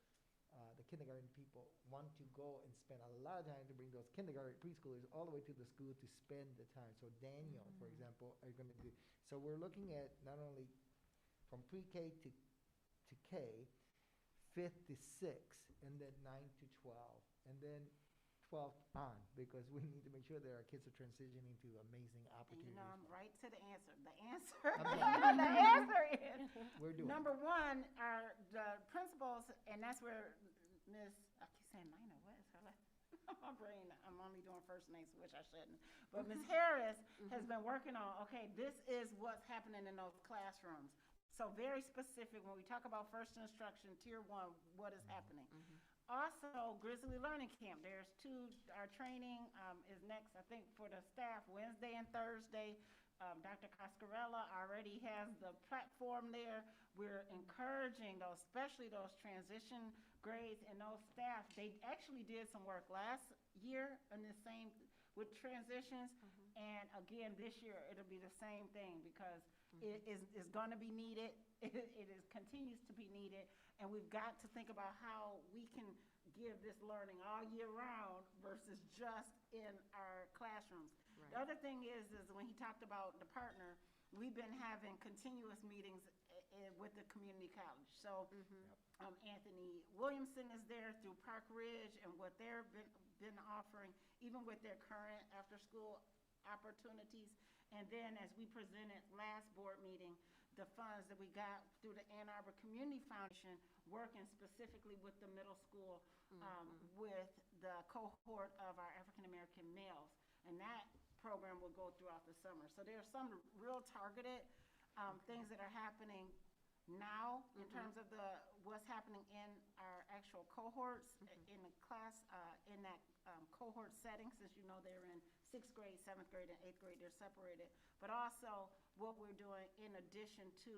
the kindergarten people want to go and spend a lot of time to bring those preschoolers all the way to the school to spend the time. So Daniel, for example, are going to do. So we're looking at not only from pre-K to K, 5th to 6th, and then 9 to 12, and then 12 on, because we need to make sure that our kids are transitioning to amazing opportunities. And I'm right to the answer. The I'm answer is We're doing number one, the principals, and that's where Ms. I keep saying Nina. What is her last? My brain. I'm only doing first names, which I shouldn't. But Ms. Harris has been working on. Okay, this is what's happening in those classrooms. So very specific when we talk about first instruction, tier 1, what is happening. Also, Grizzly Learning Camp. There's 2. Our training is next, I think, for the staff, Wednesday and Thursday. Dr. Coscarella already has the platform there. We're encouraging those, especially those transition grades and those staff. They actually did some work last year in the same with transitions. And again, this year it'll be the same thing, because it is going to be needed. It continues to be needed. And we've got to think about how we can give this learning all year round versus just in our classrooms. Right. The other thing is when he talked about the partner, we've been having continuous meetings with the community college. So Anthony Williamson is there through Park Ridge and what they've been offering, even with their current after-school opportunities. And then as we presented last board meeting, the funds that we got through the Ann Arbor Community Foundation, working specifically with the middle school, with the cohort of our African-American males. And that program will go throughout the summer. So there are some real targeted things that are happening now in terms of what's happening in our actual cohorts, in the class, in that cohort setting, since you know they're in 6th grade, 7th grade, and 8th grade, they're separated, but also what we're doing in addition to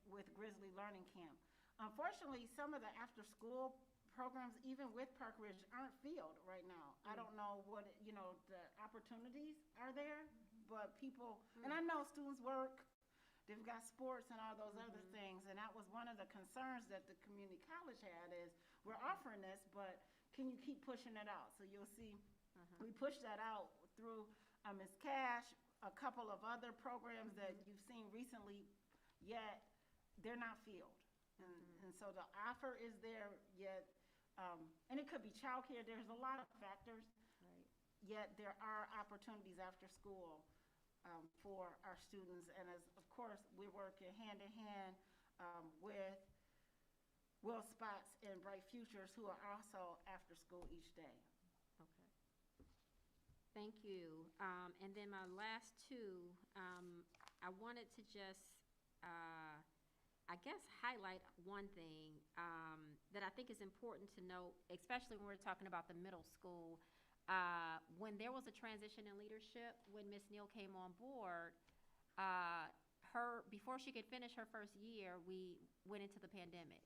with Grizzly Learning Camp. Unfortunately, some of the after-school programs, even with Park Ridge, aren't filled right now. I don't know what, the opportunities are there, but people, and I know students work, they've got sports and all those other things, and that was one of the concerns that the community college had is, we're offering this, but can you keep pushing it out? So you'll see, we pushed that out through Ms. Cash, a couple of other programs that you've seen recently, yet they're not filled. And so the offer is there, yet, and it could be childcare, there's a lot of factors, yet there are opportunities after school for our students. And as, of course, we're working hand in hand with Will Spots and Bright Futures, who are also after school each day. Okay. Thank you. And then my last two, I wanted to just, I guess, highlight one thing that I think is important to note, especially when we're talking about the middle school. When there was a transition in leadership, when Ms. Neal came on board, before she could finish her first year, we went into the pandemic.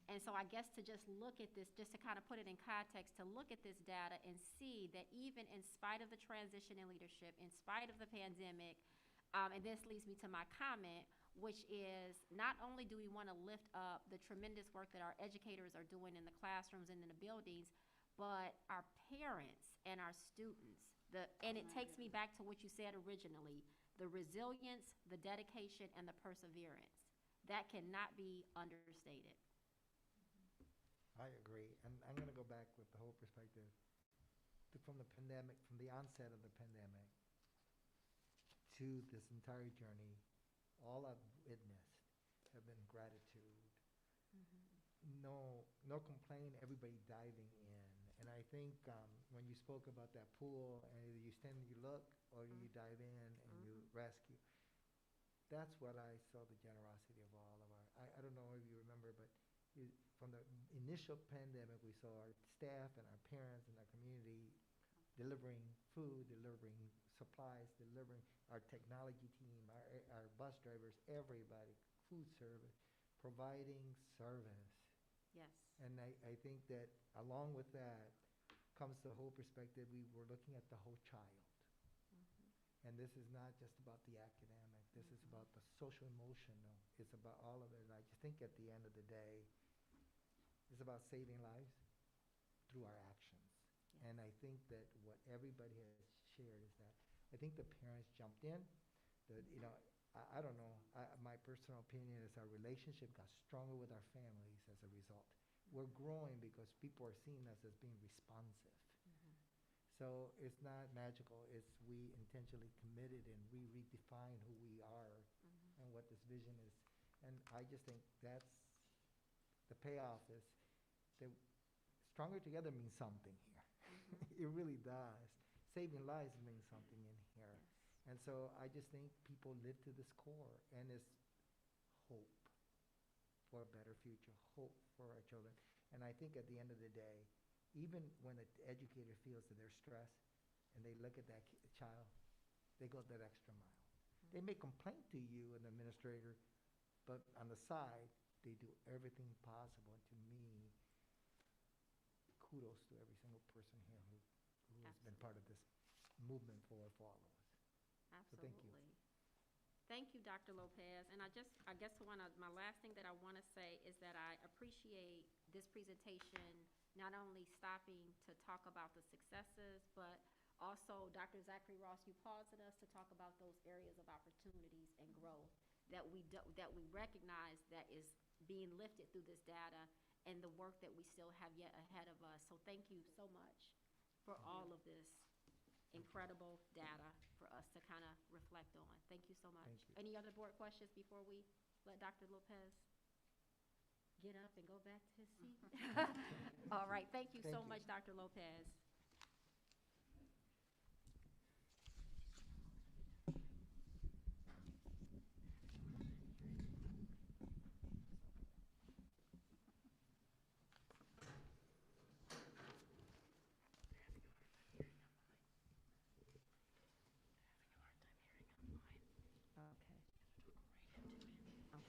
And so I guess to just look at this, just to kind of put it in context, to look at this data and see that even in spite of the transition in leadership, in spite of the pandemic, and this leads me to my comment, which is not only do we want to lift up the tremendous work that our educators are doing in the classrooms and in the buildings, but our parents and our students. And it takes me back to what you said originally, the resilience, the dedication, and the perseverance. That cannot be understated. I agree, and I'm going to go back with the whole perspective from the pandemic, from the onset of the pandemic to this entire journey. All I've witnessed have been gratitude. No complaint, everybody diving in. And I think when you spoke about that pool, and either you stand and you look, or you dive in and you rescue, that's what I saw, the generosity of all of our, I don't know if you remember, but from the initial pandemic, we saw our staff and our parents and our community delivering food, delivering supplies, delivering our technology team, our bus drivers, everybody, food service, providing service. Yes. And I think that along with that comes the whole perspective, we were looking at the whole child. And this is not just about the academic, this is about the social emotional, it's about all of it. And I just think at the end of the day, it's about saving lives through our actions. Yes. And I think that what everybody has shared is that I think the parents jumped in. I don't know, my personal opinion is our relationship got stronger with our families as a result. We're growing because people are seeing us as being responsive. So it's not magical, it's we intentionally committed and we redefine who we are and what this vision is. And I just think that's the payoff is that stronger together means something here. It really does. Saving lives means something in here. Yes. And so I just think people live to this core, and it's hope for a better future, hope for our children. And I think at the end of the day, even when an educator feels that they're stressed and they look at that child, they go that extra mile. They may complain to you, an administrator, but on the side, they do everything possible. And to me, kudos to every single person here who has been part of this movement for all of us. Absolutely. So thank you. Thank you, Dr. Lopez. And I guess my last thing that I want to say is that I appreciate this presentation, not only stopping to talk about the successes, but also, Dr. Zachary Ross, you paused us to talk about those areas of opportunities and growth that we recognize that is being lifted through this data and the work that we still have yet ahead of us. So thank you so much for all of this incredible data for us to kind of reflect on. Thank you so much. Thank you. Any other board questions before we let Dr. Lopez get up and go back to his seat? All right, thank you so Thank you. much, Dr. Lopez.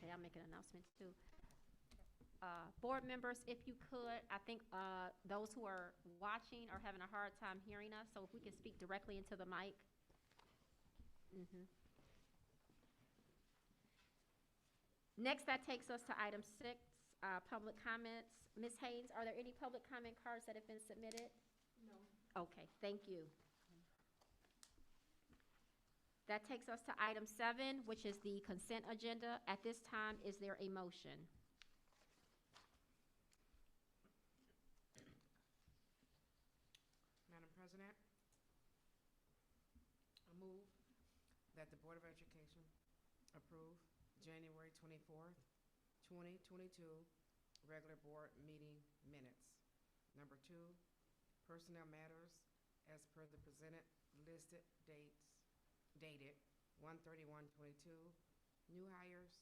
Okay, I'll make an announcement too. Board members, if you could, I think those who are watching are having a hard time hearing us, so if we can speak directly into the mic. Next, that takes us to item 6, public comments. Ms. Haynes, are there any public comment cards that have been submitted? No. Okay, thank you. That takes us to item 7, which is the consent agenda. At this time, is there a motion? Madam President, I move that the Board of Education approve January 24th, 2022 regular board meeting minutes. Number 2, personnel matters as per the presented listed dates dated 1/31/22, new hires,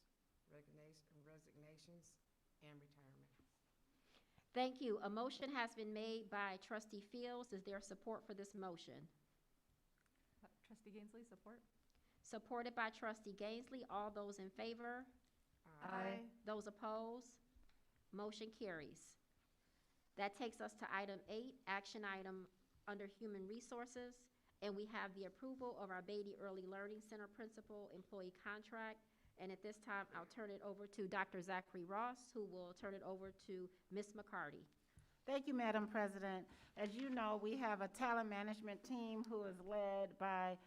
resignations, and retirement. Thank you. A motion has been made by Trustee Fields. Is there support for this motion? Trustee Gainsley, support? Supported by Trustee Gainsley. All those in favor? Aye. Those opposed? Motion carries. That takes us to item 8, action item under Human Resources, and we have the approval of our Beatty Early Learning Center Principal Employee Contract. And at this time, I'll turn it over to Dr. Zachary Ross, who will turn it over to Ms. McCarty. Thank you, Madam President. As you know, we have a talent management team who is led by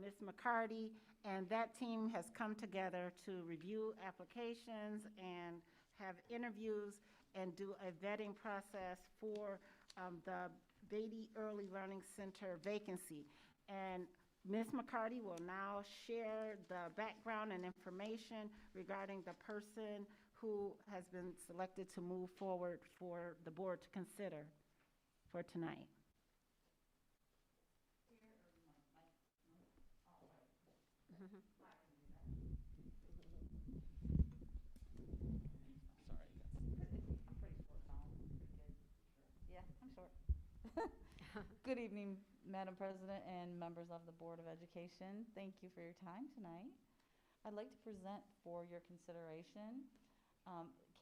Ms. McCarty, and that team has come together to review applications and have interviews and do a vetting process for the Beatty Early Learning Center vacancy. And Ms. McCarty will now share the background and information regarding the person who has been selected to move forward for the board to consider for tonight. Good evening, Madam President and members of the Board of Education. Thank you for your time tonight. I'd like to present for your consideration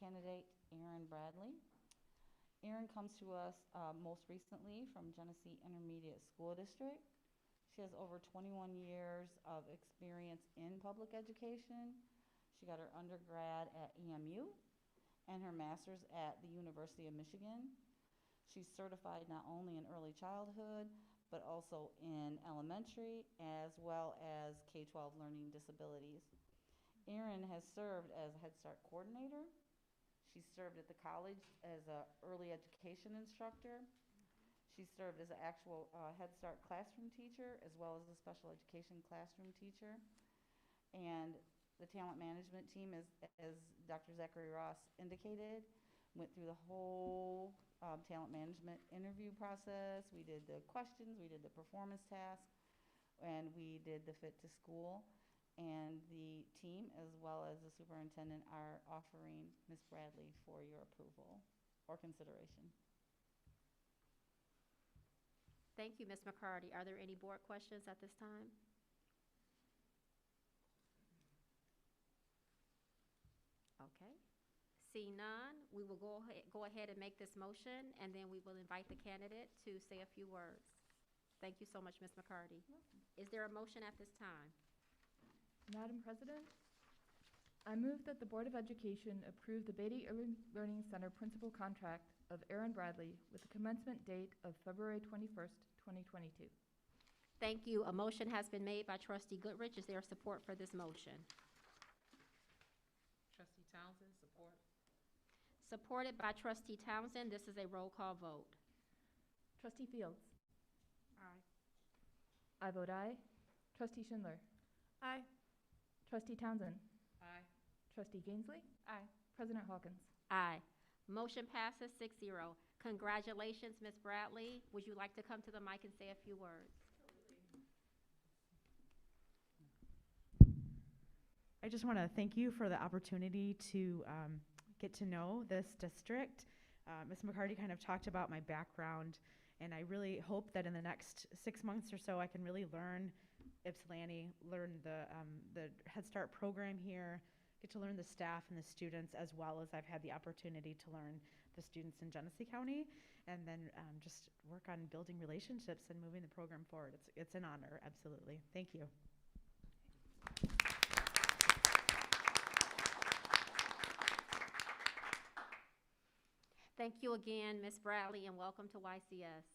candidate Erin Bradley. Erin comes to us most recently from Genesee Intermediate School District. She has over 21 years of experience in public education. She got her undergrad at EMU and her master's at the University of Michigan. She's certified not only in early childhood, but also in elementary, as well as K-12 learning disabilities. Erin has served as a Head Start coordinator. She served at the college as an early education instructor. She served as an actual Head Start classroom teacher, as well as a special education classroom teacher. And the talent management team, as Dr. Zachary Ross indicated, went through the whole talent management interview process. We did the questions, we did the performance task, and we did the fit to school. And the team, as well as the superintendent, are offering Ms. Bradley for your approval or consideration. Thank you, Ms. McCarty. Are there any board questions at this time? Okay. Seeing none, we will go ahead and make this motion, and then we will invite the candidate to say a few words. Thank you so much, Ms. McCarty. Is there a motion at this time? Madam President, I move that the Board of Education approve the Beatty Early Learning Center Principal Contract of Erin Bradley with a commencement date of February 21st, 2022. Thank you. A motion has been made by Trustee Goodrich. Is there support for this motion? Trustee Townsend, support. Supported by Trustee Townsend. This is a roll call vote. Trustee Fields? Aye. I vote aye. Trustee Schindler. Aye. Trustee Townsend. Aye. Trustee Gainsley. Aye. President Hawkins. Aye. Motion passes 6-0. Congratulations, Ms. Bradley. Would you like to come to the mic and say a few words? I just want to thank you for the opportunity to get to know this district. Ms. McCarty kind of talked about my background, and I really hope that in the next 6 months or so I can really learn Ypsilanti, learn the Head Start program here, get to learn the staff and the students, as well as I've had the opportunity to learn the students in Genesee County, and then just work on building relationships and moving the program forward. It's an honor, absolutely. Thank you. Thank you again, Ms. Bradley, and welcome to YCS.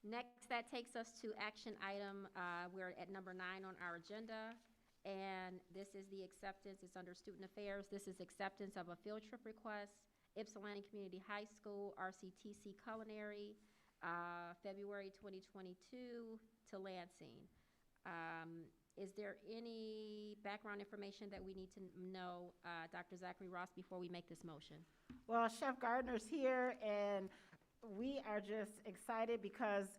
Next, that takes us to action item, we're at number 9 on our agenda, and this is the acceptance, it's under Student Affairs. This is acceptance of a field trip request, Ypsilanti Community High School, RCTC Culinary, February 2022 to Lansing. Is there any background information that we need to know, Dr. Zachary Ross, before we make this motion? Well, Chef Gardner's here, and we are just excited because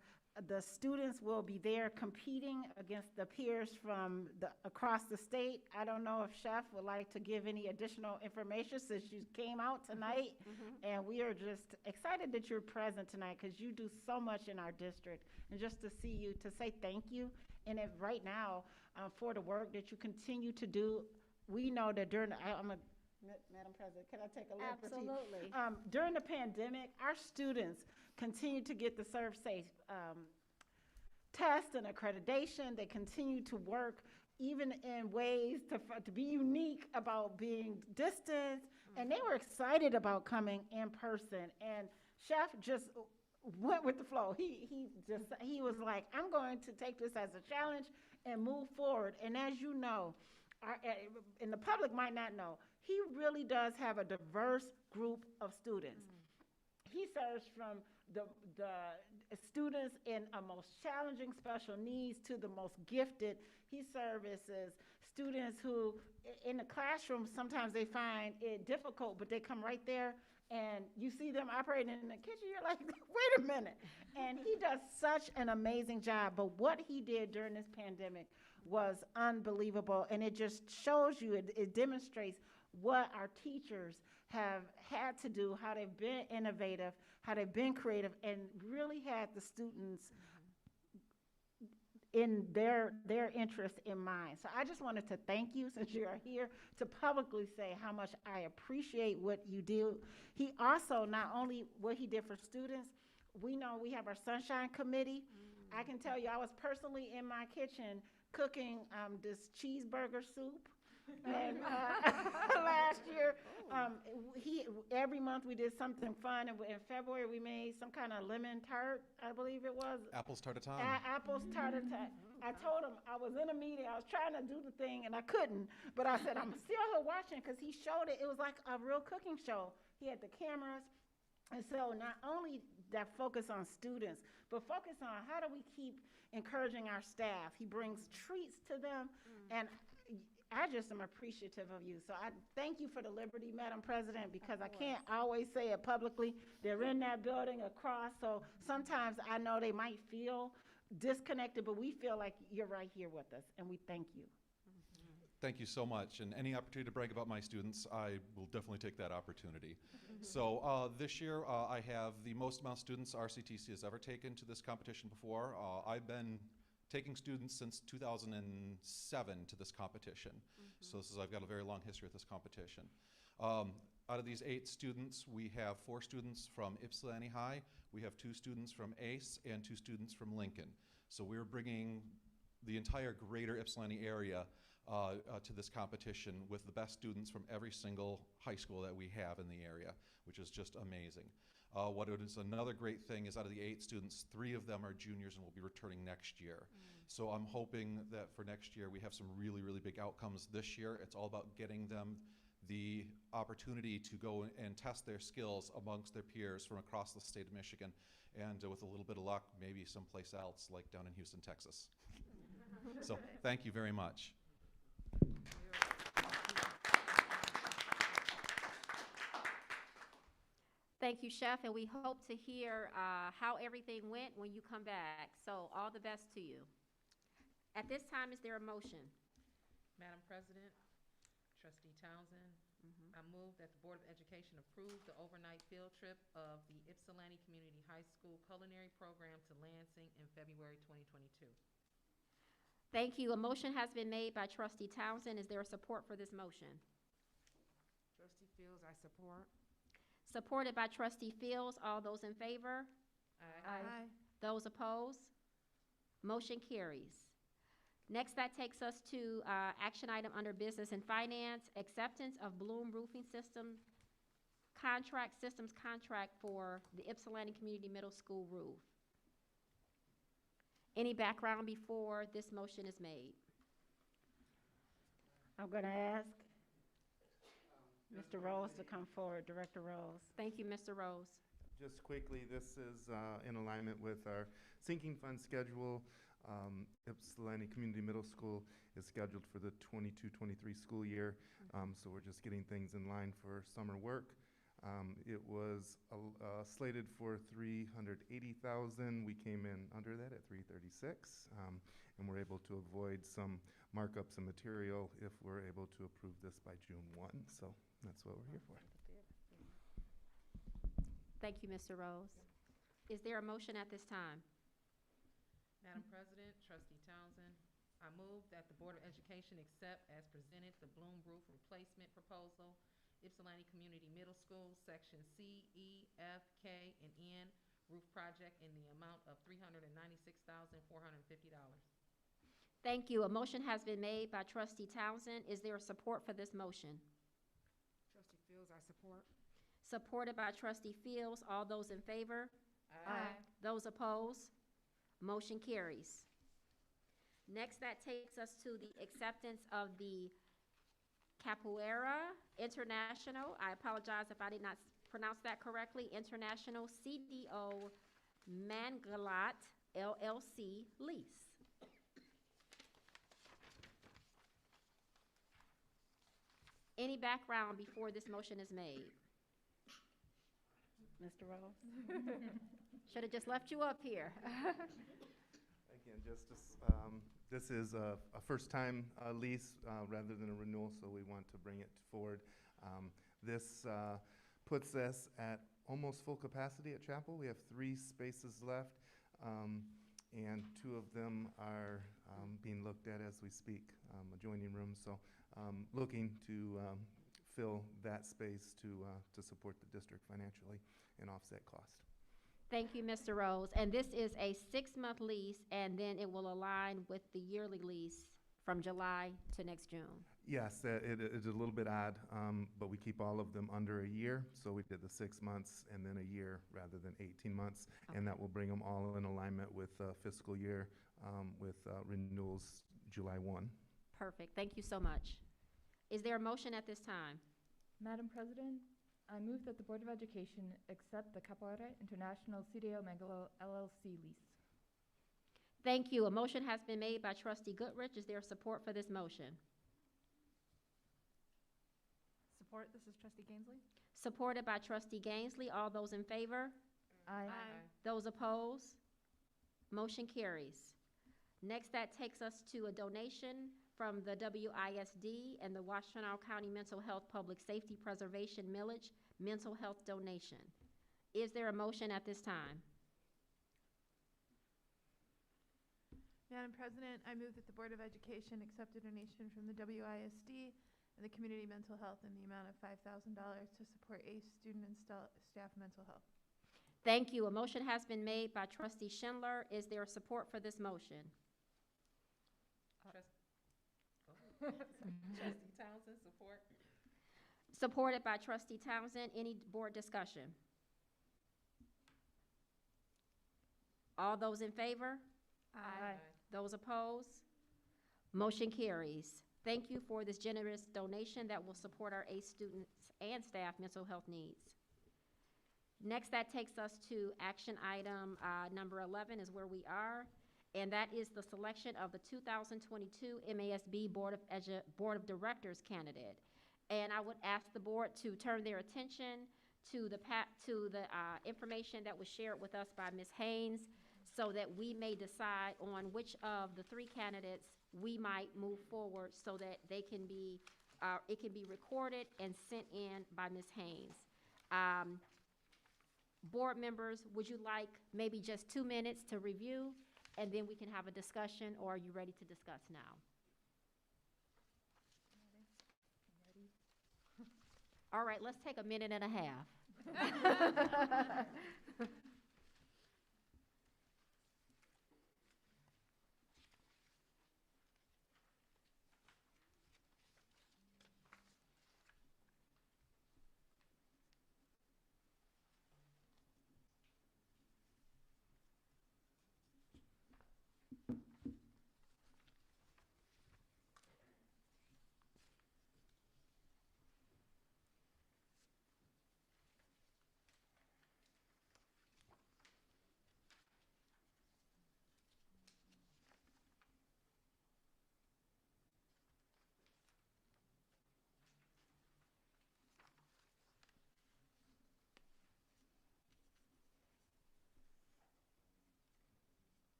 the students will be there competing against the peers from across the state. I don't know if Chef would like to give any additional information since you came out tonight. And we are just excited that you're present tonight because you do so much in our district. And just to see you, to say thank you. And if right now, for the work that you continue to do, we know that during the, Madam President, can I take a liberty? Absolutely. During the pandemic, our students continue to get the ServSafe test and accreditation. They continue to work even in ways to be unique about being distant, and they were excited about coming in person. And Chef just went with the flow. He was like, I'm going to take this as a challenge and move forward. And as you know, and the public might not know, he really does have a diverse group of students. He serves from the students in a most challenging special needs to the most gifted. He services students who in the classroom sometimes they find it difficult, but they come right there and you see them operating in the kitchen, you're like, wait a minute. And he does such an amazing job. But what he did during this pandemic was unbelievable. And it just shows you, it demonstrates what our teachers have had to do, how they've been innovative, how they've been creative, and really had the students in their interest in mind. So I just wanted to thank you, since you are here, to publicly say how much I appreciate what you do. He also, not only what he did for students, we know we have our Sunshine Committee. I can tell you, I was personally in my kitchen cooking this cheeseburger soup. And last year, every month we did something fun. And in February, we made some kind of lemon tart, I believe it was. Apples tartatan. Apples tartatan. I told him I was in a meeting. I was trying to do the thing, and I couldn't. But I said, I'm still here watching because he showed it. It was like a real cooking show. He had the cameras. And so not only that focus on students, but focus on how do we keep encouraging our staff. He brings treats to them. And I just am appreciative of you. So I thank you for the liberty, Madam President, because I can't always say it publicly. They're in that building across, so sometimes I know they might feel disconnected, but we feel like you're right here with us, and we thank you. Thank you so much. And any opportunity to brag about my students, I will definitely take that opportunity. So this year, I have the most amount of students RCTC has ever taken to this competition before. I've been taking students since 2007 to this competition. So I've got a very long history with this competition. Out of these 8 students, we have 4 students from Ypsilanti High, we have 2 students from ACE, and 2 students from Lincoln. So we're bringing the entire greater Ypsilanti area to this competition with the best students from every single high school that we have in the area, which is just amazing. What is another great thing is out of the 8 students, 3 of them are juniors and will be returning next year. So I'm hoping that for next year we have some really, really big outcomes this year. It's all about getting them the opportunity to go and test their skills amongst their peers from across the state of Michigan, and with a little bit of luck, maybe someplace else, like down in Houston, Texas. So thank you very much. Thank you, Chef, and we hope to hear how everything went when you come back. So all the best to you. At this time, is there a motion? Madam President, Trustee Townsend, I move that the Board of Education approve the overnight field trip of the Ypsilanti Community High School culinary program to Lansing in February 2022. Thank you. A motion has been made by Trustee Townsend. Is there a support for this motion? Trustee Fields, I support. Supported by Trustee Fields. All those in favor? Aye. Those opposed? Motion carries. Next, that takes us to action item under Business and Finance, acceptance of Bloom Roofing Systems contract for the Ypsilanti Community Middle School roof. Any background before this motion is made? I'm going to ask Mr. Rose to come forward, Director Rose. Thank you, Mr. Rose. Just quickly, this is in alignment with our sinking fund schedule. Ypsilanti Community Middle School is scheduled for the 22-23 school year, so we're just getting things in line for summer work. It was slated for $380,000. We came in under that at $336, and we're able to avoid some markups in material if we're able to approve this by June 1. So that's what we're here for. Thank you, Mr. Rose. Is there a motion at this time? Madam President, Trustee Townsend, I move that the Board of Education accept as presented the Bloom Roof Replacement Proposal, Ypsilanti Community Middle School, Section C, E, F, K, and N, roof project in the amount of $396,450. Thank you. A motion has been made by Trustee Townsend. Is there support for this motion? Trustee Fields, I support. Supported by Trustee Fields. All those in favor? Aye. Those opposed? Motion carries. Next, that takes us to the acceptance of the Capoeira International, I apologize if I did not pronounce that correctly, International CDO Mangalat LLC lease. Any background before this motion is made? Mr. Rose? Should have just left you up here. Again, this is a first-time lease rather than a renewal, so we want to bring it forward. This puts us at almost full capacity at Chapel. We have 3 spaces left, and 2 of them are being looked at as we speak, adjoining rooms. So looking to fill that space to support the district financially and offset cost. Thank you, Mr. Rose. And this is a 6-month lease, and then it will align with the yearly lease from July to next June. Yes, it is a little bit odd, but we keep all of them under a year. So we did the 6 months and then a year rather than 18 months. Okay. And that will bring them all in alignment with fiscal year with renewals July 1. Perfect. Thank you so much. Is there a motion at this time? Madam President, I move that the Board of Education accept the Capoeira International CDO Mangalo LLC lease. Thank you. A motion has been made by Trustee Goodrich. Is there support for this motion? Support. This is Trustee Gainsley. Supported by Trustee Gainsley. All those in favor? Aye. Those opposed? Motion carries. Next, that takes us to a donation from the WISD and the Washtenaw County Mental Health Public Safety Preservation Millage Mental Health Donation. Is there a motion at this time? Madam President, I move that the Board of Education accept a donation from the WISD and the Community Mental Health in the amount of $5,000 to support ACE student and staff mental health. Thank you. A motion has been made by Trustee Schindler. Is there support for this motion? Trustee Townsend, support. Supported by Trustee Townsend. Any board discussion? All those in favor? Aye. Those opposed? Motion carries. Thank you for this generous donation that will support our ACE students and staff mental health needs. Next, that takes us to action item number 11 is where we are, and that is the selection of the 2022 MASB Board of Directors candidate. And I would ask the board to turn their attention to the information that was shared with us by Ms. Haynes, so that we may decide on which of the 3 candidates we might move forward, so that they can be, it can be recorded and sent in by Ms. Haynes. Board members, would you like maybe just 2 minutes to review, and then we can have a discussion, or are you ready to discuss now? All right, let's take a minute and a half.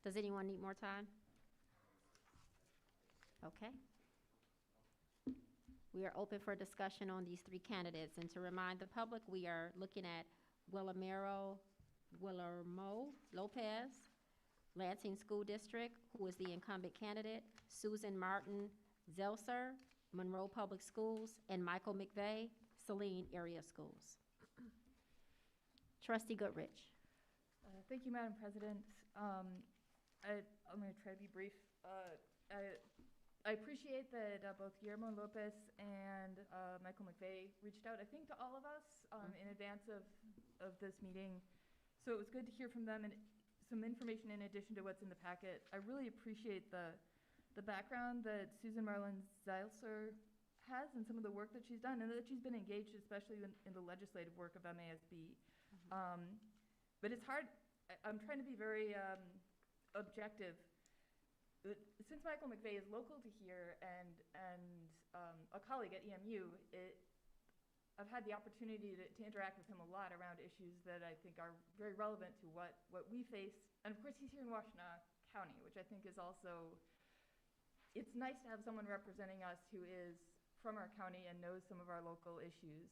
Does anyone need more time? Okay. We are open for discussion on these 3 candidates. And to remind the public, we are looking at Guillermo Lopez, Lansing School District, who is the incumbent candidate, Susan Martin Zelser, Monroe Public Schools, and Michael McVeigh, Saline Area Schools. Trustee Goodrich. Thank you, Madam President. I'm going to try to be brief. I appreciate that both Guillermo Lopez and Michael McVeigh reached out, I think, to all of us in advance of this meeting. So it was good to hear from them and some information in addition to what's in the packet. I really appreciate the background that Susan Marlin Zeilser has and some of the work that she's done, and that she's been engaged especially in the legislative work of MASB. But it's hard. I'm trying to be very objective. Since Michael McVeigh is local to here and a colleague at EMU, I've had the opportunity to interact with him a lot around issues that I think are very relevant to what we face. And of course, he's here in Washtenaw County, which I think is also, it's nice to have someone representing us who is from our county and knows some of our local issues.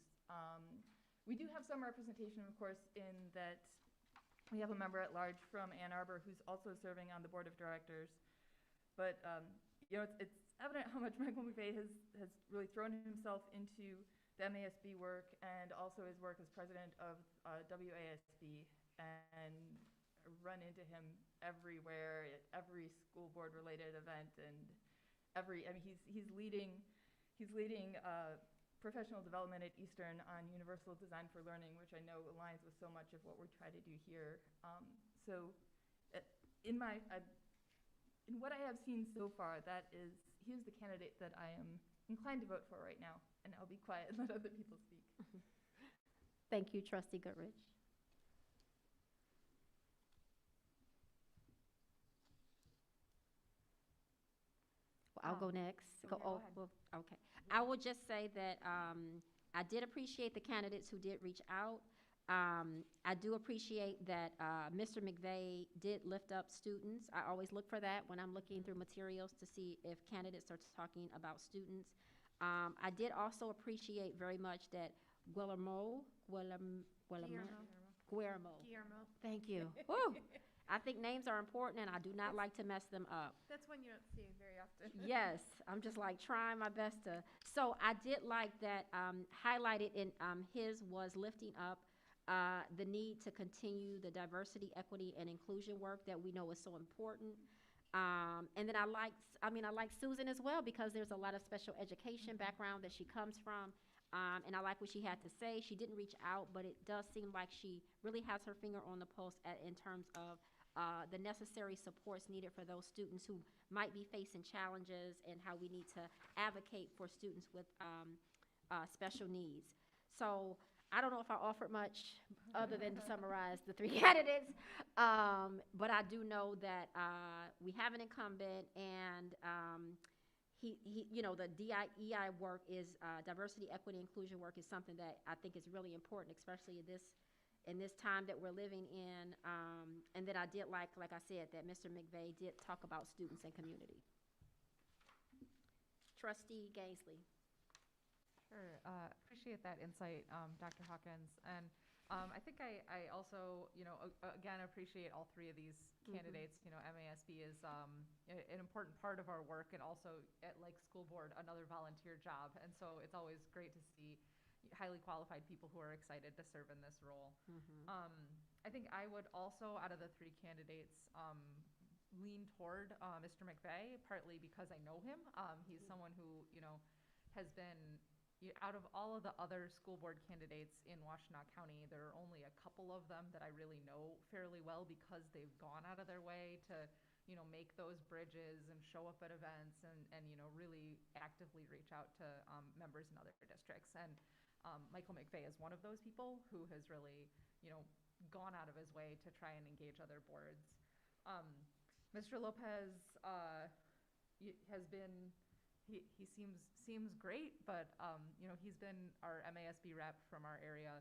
We do have some representation, of course, in that we have a member at large from Ann Arbor who's also serving on the board of directors. But you know, it's evident how much Michael McVeigh has really thrown himself into the MASB work and also his work as president of WASB, and run into him everywhere at every school board related event, and he's leading professional development at Eastern on universal design for learning, which I know aligns with so much of what we're trying to do here. In what I have seen so far, he is the candidate that I am inclined to vote for right now, and I'll be quiet and let other people speak. Thank you, Trustee Goodrich. Well, I'll go next. Go ahead. Well, okay. I will just say that I did appreciate the candidates who did reach out. I do appreciate that Mr. McVeigh did lift up students. I always look for that when I'm looking through materials to see if candidates are talking about students. I did also appreciate very much that Guillermo Guillermo. Guillermo. Thank you. Woo! I think names are important, and I do not like to mess them up. That's one you don't see very often. Yes, I'm just like trying my best to. So I did like that highlighted in his was lifting up the need to continue the diversity, equity, and inclusion work that we know is so important. And then I like Susan as well because there's a lot of special education background that she comes from. And I like what she had to say. She didn't reach out, but it does seem like she really has her finger on the pulse in terms of the necessary supports needed for those students who might be facing challenges and how we need to advocate for students with special needs. So I don't know if I offered much other than to summarize the three candidates, but I do know that we have an incumbent, and he, the DEI work is diversity, equity, inclusion work is something that I think is really important, especially in this time that we're living in. And that I did like I said, that Mr. McVeigh did talk about students and community. Trustee Gaisley. Sure. Appreciate that insight, Dr. Hawkins. And I think I also, again, appreciate all three of these candidates. MASB is an important part of our work, and also, like school board, another volunteer job. And so it's always great to see highly qualified people who are excited to serve in this role. I think I would also, out of the three candidates, lean toward Mr. McVeigh, partly because I know him. He's someone who, has been, out of all of the other school board candidates in Washtenaw County, there are only a couple of them that I really know fairly well because they've gone out of their way to, make those bridges and show up at events and really actively reach out to members in other districts. And Michael McVeigh is one of those people who has really, gone out of his way to try and engage other boards. Mr. Lopez has been, he seems great, but he's been our MASB rep from our area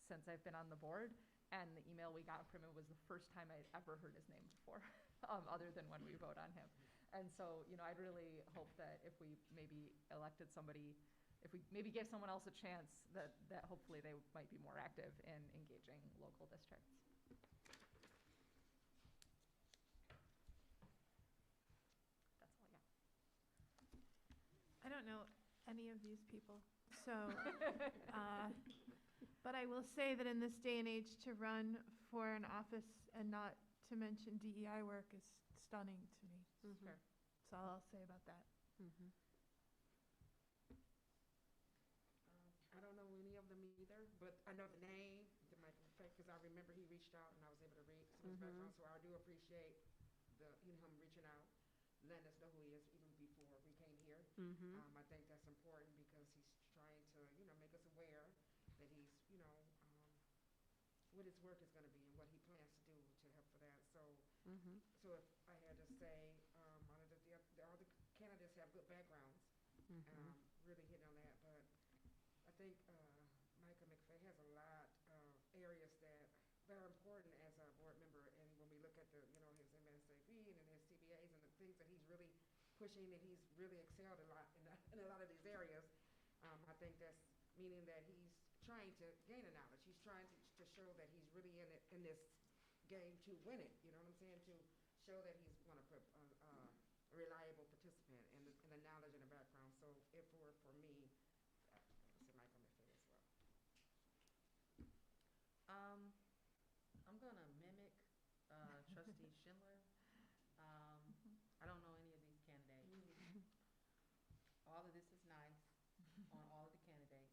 since I've been on the board, and the email we got from him was the first time I'd ever heard his name before, other than when we vote on him. And so, I'd really hope that if we maybe elected somebody, if we maybe give someone else a chance, that hopefully they might be more active in engaging local districts. That's all I got. I don't know any of these people, so, but I will say that in this day and age, to run for an office and not to mention DEI work is stunning to me. Sure. That's all I'll say about that. I don't know any of them either, but I know the name, because I remember he reached out and I was able to read some of his background, so I do appreciate him reaching out, letting us know who he is even before we came here. I think that's important because he's trying to, make us aware that he's, what his work is going to be and what he plans to do to help for that. So, so if I had to say, all the candidates have good backgrounds, really hitting on that, but I think Michael McVeigh has a lot of areas that are important as a board member, and when we look at his MSAB and his CBAs and the things that he's really pushing, and he's really excelled a lot in a lot of these areas, I think that's meaning that he's trying to gain a knowledge. He's trying to show that he's really in this game to win it. You know what I'm saying? To show that he's one of a reliable participant in the knowledge and the background. So if for me, I would say Michael McVeigh as well. I'm gonna mimic Trustee Schindler. I don't know any of these candidates. All of this is nice on all of the candidates.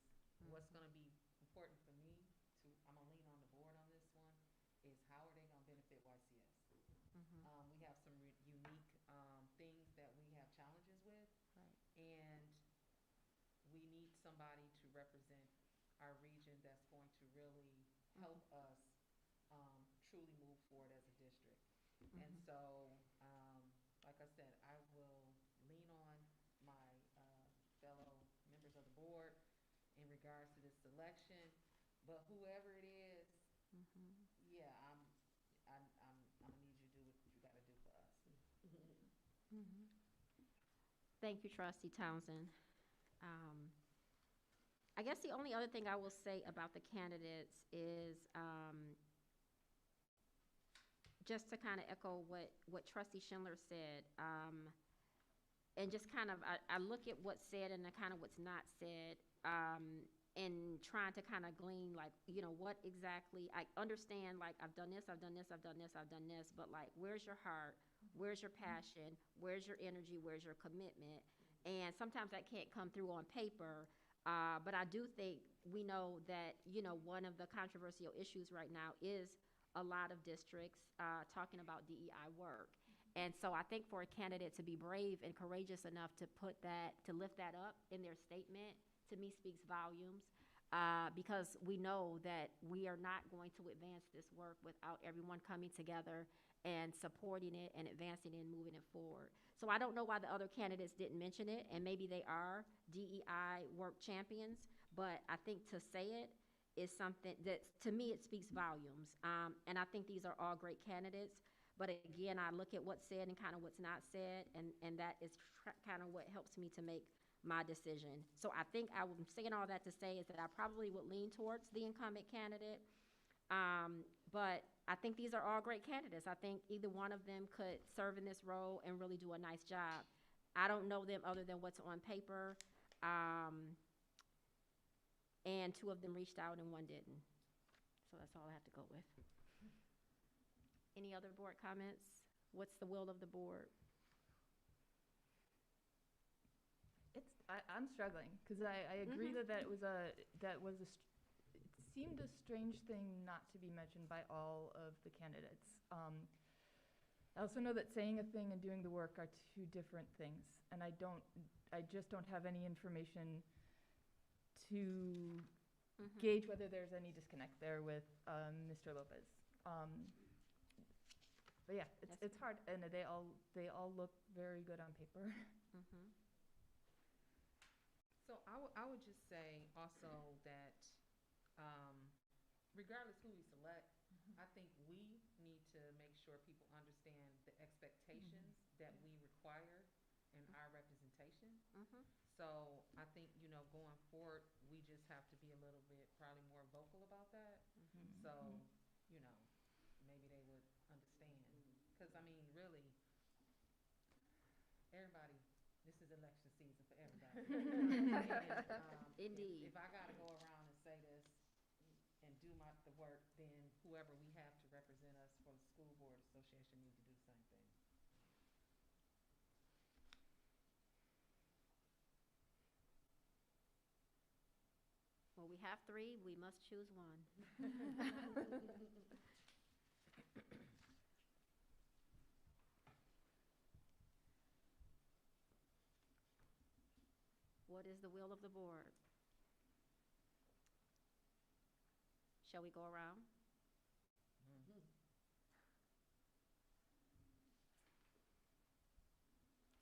What's gonna be important for me I'm gonna lean on the board on this one, is how are they gonna benefit YCS? We have some unique things that we have challenges with, and we need somebody to represent our region that's going to really help us truly move forward as a district. And so, like I said, I will lean on my fellow members of the board in regards to this selection. But whoever it is, yeah, I'm gonna need you to do what you gotta do for us. Thank you, Trustee Townsend. I guess the only other thing I will say about the candidates is just to kind of echo what Trustee Schindler said, and just kind of, I look at what's said and kind of what's not said, and trying to kind of glean, like, you know, what exactly, I understand, like, I've done this, I've done this, I've done this, I've done this, but like, where's your heart? Where's your passion? Where's your energy? Where's your commitment? And sometimes that can't come through on paper, but I do think we know that, you know, one of the controversial issues right now is a lot of districts talking about DEI work. And so I think for a candidate to be brave and courageous enough to lift that up in their statement, to me speaks volumes, because we know that we are not going to advance this work without everyone coming together and supporting it and advancing it and moving it forward. So I don't know why the other candidates didn't mention it, and maybe they are DEI work champions, but I think to say it is something that, to me, it speaks volumes. And I think these are all great candidates. But again, I look at what's said and kind of what's not said, and that is kind of what helps me to make my decision. So I think I'm saying all that to say is that I probably would lean towards the incumbent candidate. But I think these are all great candidates. I think either one of them could serve in this role and really do a nice job. I don't know them other than what's on paper. And two of them reached out and one didn't. So that's all I have to go with. Any other board comments? What's the will of the board? I'm struggling because I agree that it seemed a strange thing not to be mentioned by all of the candidates. I also know that saying a thing and doing the work are two different things, and I just don't have any information to gauge whether there's any disconnect there with Mr. Lopez. But yeah, it's hard, and they all look very good on paper. So I would just say also that regardless who we select, I think we need to make sure people understand the expectations that we require in our representation. So I think, you know, going forward, we just have to be a little bit probably more vocal about that. So, you know, maybe they would understand. Because, I mean, really, everybody, this is election season for everybody. Indeed. If I got to go around and say this and do the work, then whoever we have to represent us for the School Board Association need to do the same thing. Well, we have three. We must choose one. What is the will of the board? Shall we go around?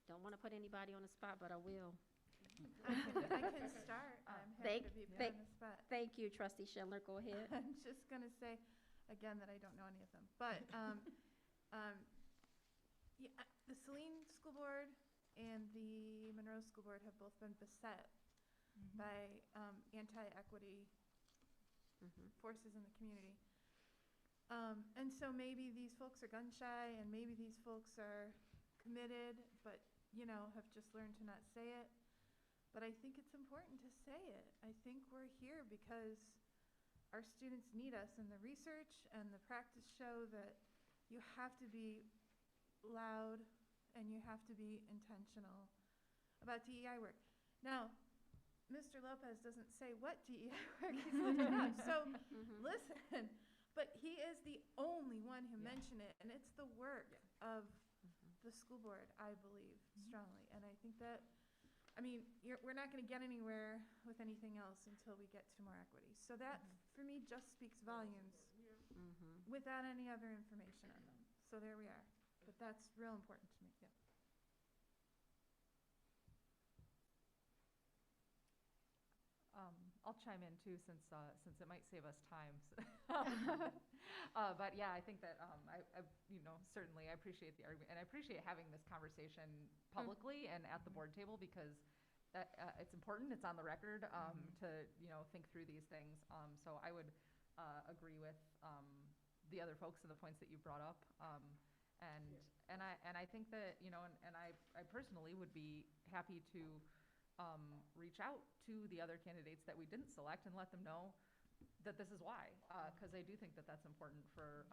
Don't want to put anybody on the spot, but I will. I can start. I'm happy to be put on the spot. Thank you, Trustee Schindler. Go ahead. I'm just going to say, again, that I don't know any of them. But yeah, the Saline School Board and the Monroe School Board have both been beset by anti-equity forces in the community. And so maybe these folks are gun shy, and maybe these folks are committed, but, you know, have just learned to not say it. But I think it's important to say it. I think we're here because our students need us, and the research and the practice show that you have to be loud and you have to be intentional about DEI work. Now, Mr. Lopez doesn't say what DEI work he's lifting up, so listen. But he is the only one who mentioned it, and it's the work of the school board, I believe, strongly. And I think that, I mean, we're not going to get anywhere with anything else until we get to more equity. So that, for me, just speaks volumes without any other information on them. So there we are. But that's real important to me. Yeah. I'll chime in too, since it might save us time. But yeah, I think that I you know, certainly I appreciate the argument, and I appreciate having this conversation publicly and at the board table, because that it's important. It's on the record to, you know, think through these things. So I would agree with the other folks and the points that you brought up. And I think that, you know, and I personally would be happy to reach out to the other candidates that we didn't select and let them know that this is why, because I do think that that's important for,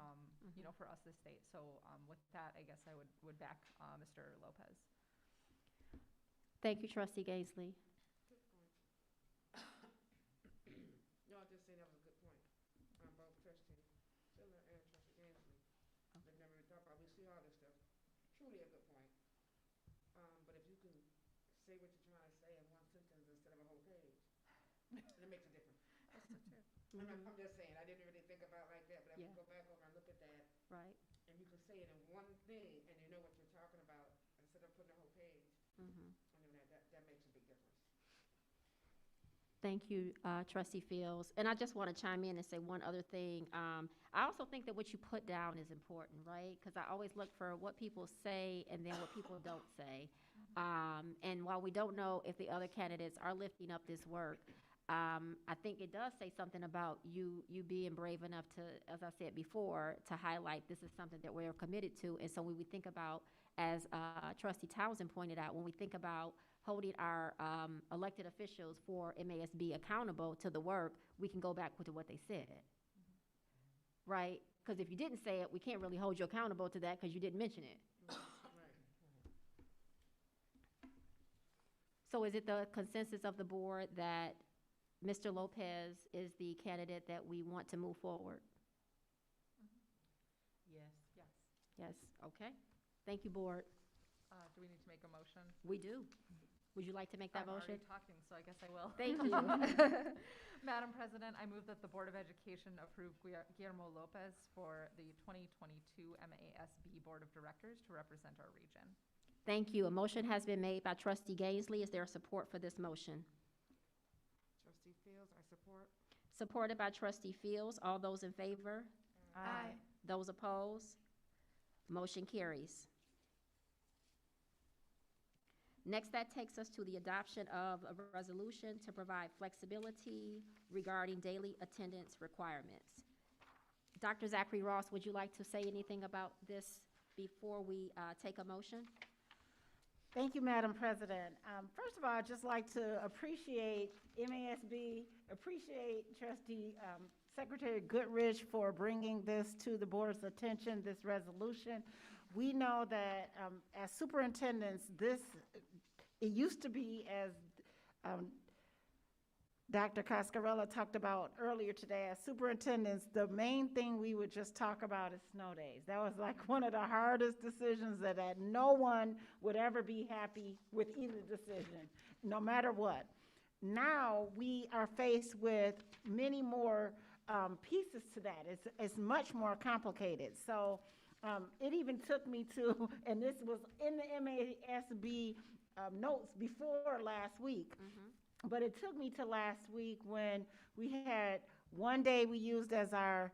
you know, for us, this state. So with that, I guess I would back Mr. Lopez. Thank you, Trustee Gaisley. Good point. No, I just saying that was a good point. Both Trustee Schiller and Trustee Gaisley. They've never really thought about, we see all this stuff. Truly a good point. But if you can say what you're trying to say in one sentence instead of a whole page, it makes a difference. That's so true. I'm just saying, I didn't really think about it like that, but I can go back over and look at that. Right. And you can say it in one thing, and you know what you're talking about, instead of putting a whole page. And then that makes a big difference. Thank you, Trustee Fields. And I just want to chime in and say one other thing. I also think that what you put down is important, right? Because I always look for what people say and then what people don't say. And while we don't know if the other candidates are lifting up this work, I think it does say something about you being brave enough to, as I said before, to highlight this is something that we're committed to. And so when we think about, as Trustee Townsend pointed out, when we think about holding our elected officials for MASB accountable to the work, we can go back to what they said, right? Because if you didn't say it, we can't really hold you accountable to that because you didn't mention it. So is it the consensus of the board that Mr. Lopez is the candidate that we want to move forward? Yes. Yes. Yes, okay. Thank you, board. Do we need to make a motion? We do. Would you like to make that motion? I'm already talking, so I guess I will. Thank you. Madam President, I move that the Board of Education approve Guillermo Lopez for the 2022 MASB Board of Directors to represent our region. Thank you. A motion has been made by Trustee Gaisley. Is there support for this motion? Trustee Fields, I support. Supported by Trustee Fields. All those in favor? Aye. Those opposed? Motion carries. Next, that takes us to the adoption of a resolution to provide flexibility regarding daily attendance requirements. Dr. Zachary Ross, would you like to say anything about this before we take a motion? Thank you, Madam President. First of all, I'd just like to appreciate MASB, appreciate Trustee Secretary Goodrich for bringing this to the board's attention, this resolution. We know that as superintendents, it used to be, as Dr. Cascarella talked about earlier today, as superintendents, the main thing we would just talk about is snow days. That was like one of the hardest decisions that no one would ever be happy with either decision, no matter what. Now we are faced with many more pieces to that. It's much more complicated. So it even took me to, and this was in the MASB notes before last week, but it took me to last week when we had one day we used as our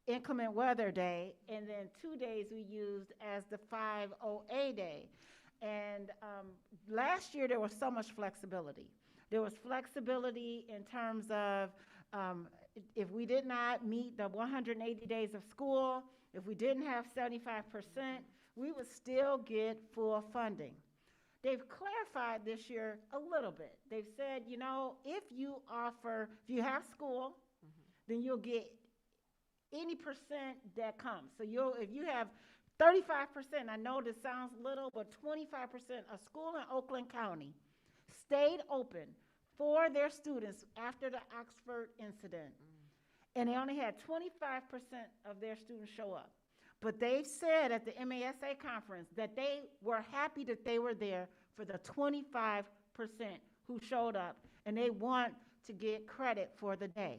inclement weather day, and then 2 days we used as the 5OA day. And last year there was so much flexibility. There was flexibility in terms of if we did not meet the 180 days of school, if we didn't have 75%, we would still get full funding. They've clarified this year a little bit. They've said, you know, if you have school, then you'll get any percent that comes. So if you have 35%, I know this sounds little, but 25% of school in Oakland County stayed open for their students after the Oxford incident. And they only had 25% of their students show up. But they said at the MASA conference that they were happy that they were there for the 25% who showed up, and they want to get credit for the day.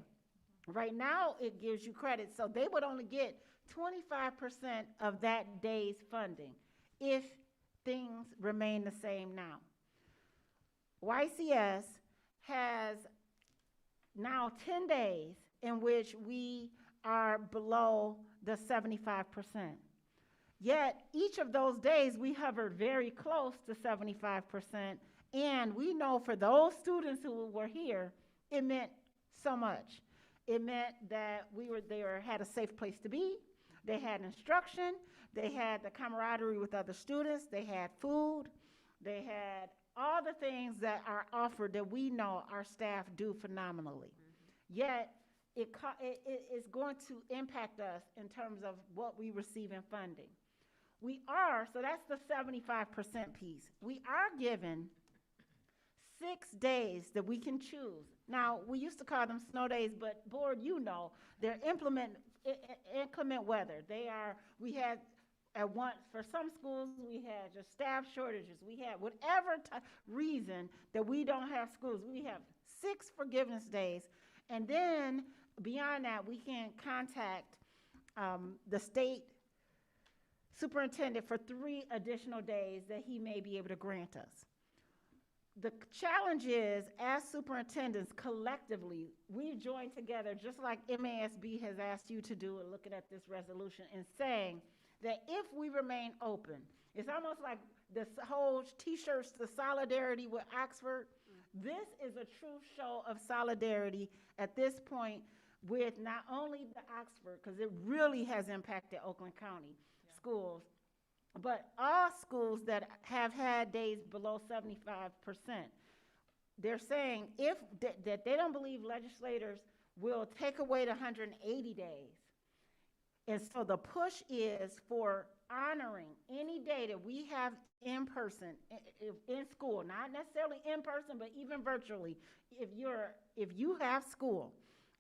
Right now, it gives you credit, so they would only get 25% of that day's funding if things remain the same now. YCS has now 10 days in which we are below the 75%. Yet, each of those days, we hovered very close to 75%, and we know for those students who were here, it meant so much. It meant that they had a safe place to be. They had instruction, they had the camaraderie with other students, they had food, they had all the things that are offered that we know our staff do phenomenally. Yet, it is going to impact us in terms of what we receive in funding. So that's the 75% piece. We are given 6 days that we can choose. Now, we used to call them snow days, but board, they're inclement weather. We had for some schools, we had just staff shortages. We had whatever reason that we don't have schools. We have 6 forgiveness days. And then beyond that, we can contact the state superintendent for 3 additional days that he may be able to grant us. The challenge is, as superintendents, collectively, we've joined together, just like MASB has asked you to do in looking at this resolution, and saying that if we remain open, it's almost like this whole T-shirts, the solidarity with Oxford. This is a true show of solidarity at this point with not only the Oxford, because it really has impacted Oakland County schools, but all schools that have had days below 75%. They're saying that they don't believe legislators will take away the 180 days. And so the push is for honoring any day that we have in person, in school, not necessarily in person, but even virtually. If you have school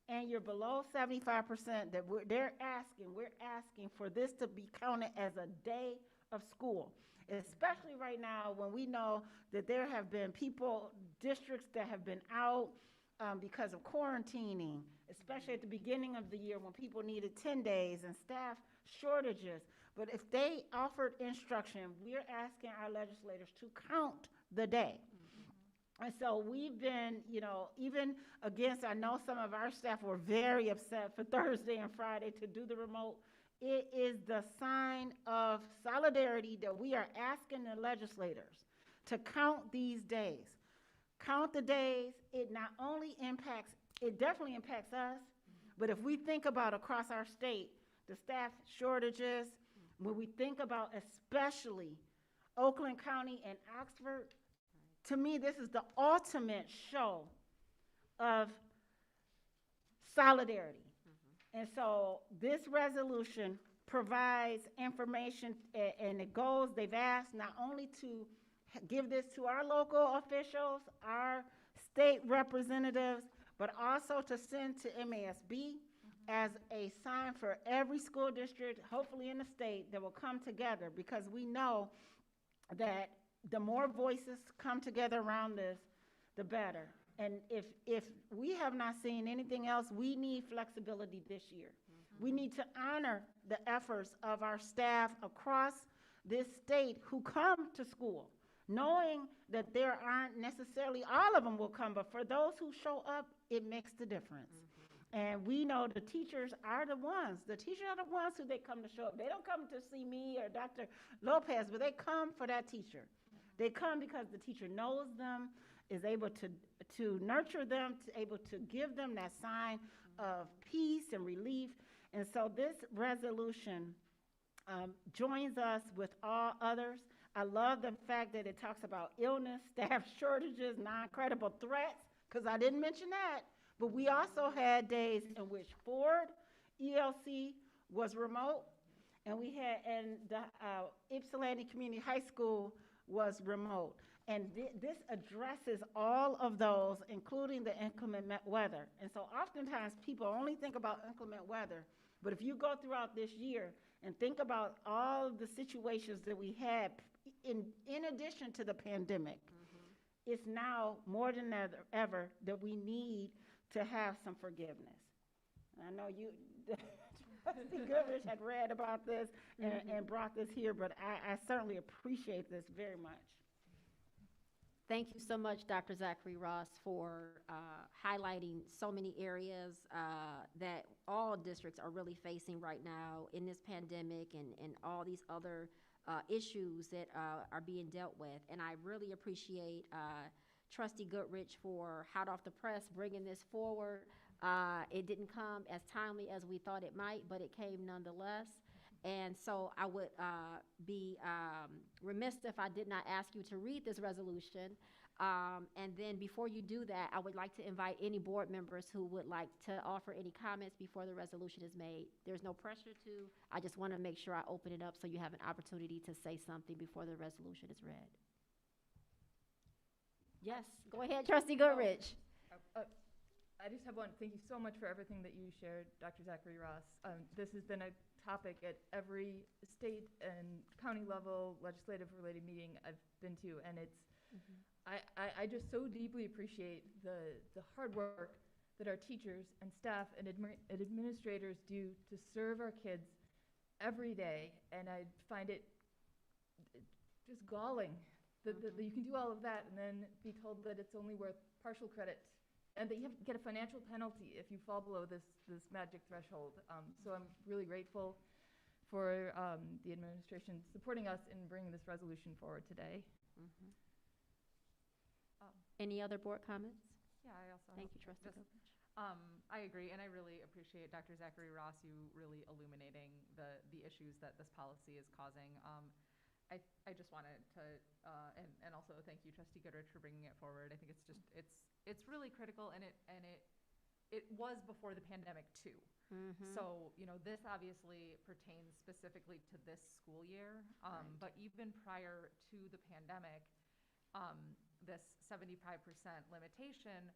and you're below 75%, that we're asking for this to be counted as a day of school, especially right now when we know that there have been districts that have been out because of quarantining, especially at the beginning of the year when people needed 10 days and staff shortages. But if they offered instruction, we're asking our legislators to count the day. And so we've been, even against, I know some of our staff were very upset for Thursday and Friday to do the remote. It is the sign of solidarity that we are asking the legislators to count these days. Count the days. It definitely impacts us, but if we think about across our state, the staff shortages, when we think about especially Oakland County and Oxford, to me, this is the ultimate show of solidarity. And so this resolution provides information, and they've asked not only to give this to our local officials, our state representatives, but also to send to MASB as a sign for every school district, hopefully in the state, that will come together, because we know that the more voices come together around this, the better. And if we have not seen anything else, we need flexibility this year. We need to honor the efforts of our staff across this state who come to school, knowing that there aren't necessarily all of them will come, but for those who show up, it makes the difference. And we know the teachers are the ones. The teachers are the ones who they come to show up. They don't come to see me or Dr. Lopez, but they come for that teacher. They come because the teacher knows them, is able to nurture them, able to give them that sign of peace and relief. And so this resolution joins us with all others. I love the fact that it talks about illness, staff shortages, non-credible threats, because I didn't mention that. But we also had days in which Ford ELC was remote, and the Ypsilanti Community High School was remote. And this addresses all of those, including the inclement weather. And so oftentimes people only think about inclement weather, but if you go throughout this year and think about all of the situations that we had in addition to the pandemic, it's now more than ever that we need to have some forgiveness. I know Trustee Goodrich had read about this and brought this here, but I certainly appreciate this very much. Thank you so much, Dr. Zachary Ross, for highlighting so many areas that all districts are really facing right now in this pandemic, and all these other issues that are being dealt with. And I really appreciate Trustee Goodrich for hot off the press bringing this forward. It didn't come as timely as we thought it might, but it came nonetheless. And so I would be remiss if I did not ask you to read this resolution. And then before you do that, I would like to invite any board members who would like to offer any comments before the resolution is made. There's no pressure to. I just want to make sure I open it up so you have an opportunity to say something before the resolution is read. Yes, go ahead, Trustee Goodrich. I just have one. Thank you so much for everything that you shared, Dr. Zachary Ross. This has been a topic at every state and county level legislative related meeting I've been to, and it's I just so deeply appreciate the hard work that our teachers and staff and administrators do to serve our kids every day, and I find it just galling that you can do all of that and then be told that it's only worth partial credit, and that you have to get a financial penalty if you fall below this magic threshold. So I'm really grateful for the administration supporting us in bringing this resolution forward today. Any other board comments? Yeah, I also Thank you, Trustee Goodrich. I agree, and I really appreciate Dr. Zachary Ross, you really illuminating the issues that this policy is causing. I just wanted to, and also thank you, Trustee Goodrich, for bringing it forward. I think it's just it's really critical, and it was before the pandemic too. So this obviously pertains specifically to this school year, but even prior to the pandemic, this 75% limitation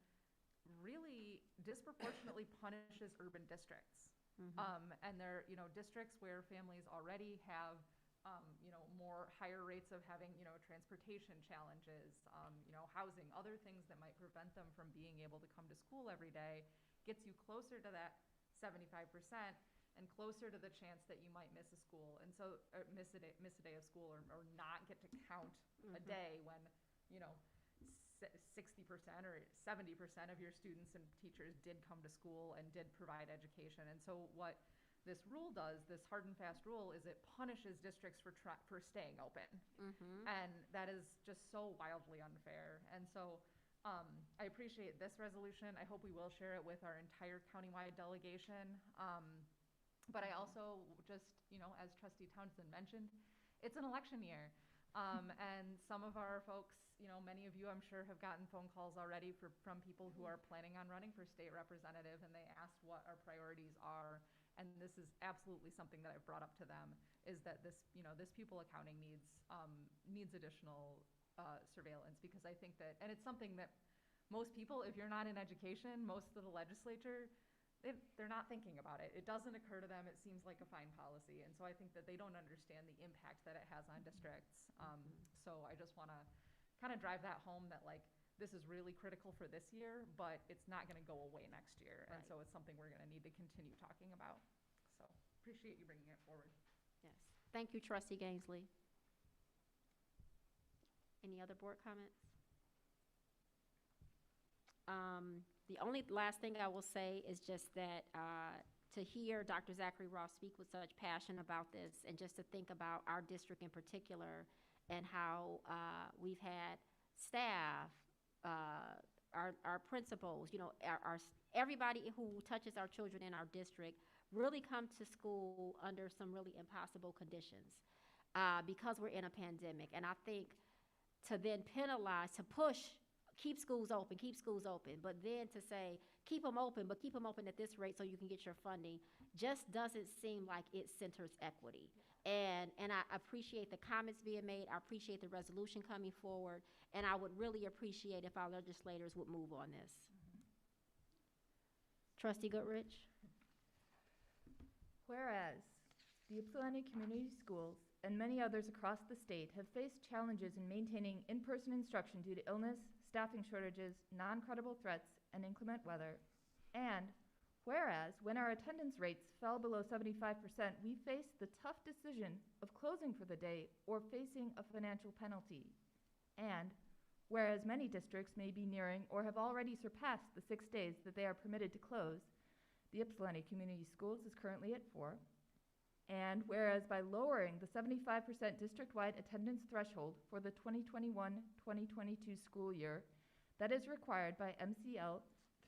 really disproportionately punishes urban districts. And they're, districts where families already have, more higher rates of having, transportation challenges, housing, other things that might prevent them from being able to come to school every day, gets you closer to that 75% and closer to the chance that you might miss a school. And so, miss a day of school, or not get to count a day when, 60% or 70% of your students and teachers did come to school and did provide education. And so what this rule does, this hard and fast rule, is it punishes districts for staying open. And that is just so wildly unfair. And so I appreciate this resolution. I hope we will share it with our entire countywide delegation. But I also just, as Trustee Townsend mentioned, it's an election year. And some of our folks, many of you I'm sure have gotten phone calls already from people who are planning on running for state representative, and they asked what our priorities are. And this is absolutely something that I've brought up to them, is that this pupil accounting needs additional surveillance, because I think that, and it's something that most people, if you're not in education, most of the legislature, they're not thinking about it. It doesn't occur to them. It seems like a fine policy. And so I think that they don't understand the impact that it has on districts. So I just want to kind of drive that home, that this is really critical for this year, but it's not going to go away next year. And so it's something we're going to need to continue talking about. So appreciate you bringing it forward. Yes. Thank you, Trustee Gainsleigh. Any other board comments? The only last thing I will say is just that to hear Dr. Zachary Ross speak with such passion about this, and just to think about our district in particular, and how we've had staff, our principals, everybody who touches our children in our district really come to school under some really impossible conditions because we're in a pandemic. And I think to then penalize, to push, keep schools open, but then to say, keep them open, but keep them open at this rate so you can get your funding, just doesn't seem like it centers equity. And I appreciate the comments being made. I appreciate the resolution coming forward. And I would really appreciate if our legislators would move on this. Trustee Goodrich? Whereas the Ypsilanti Community Schools and many others across the state have faced challenges in maintaining in-person instruction due to illness, staffing shortages, non-credible threats, and inclement weather. And whereas when our attendance rates fell below 75%, we faced the tough decision of closing for the day or facing a financial penalty. And whereas many districts may be nearing or have already surpassed the 6 days that they are permitted to close, the Ypsilanti Community Schools is currently at 4. And whereas by lowering the 75% district-wide attendance threshold for the 2021-2022 school year that is required by MCL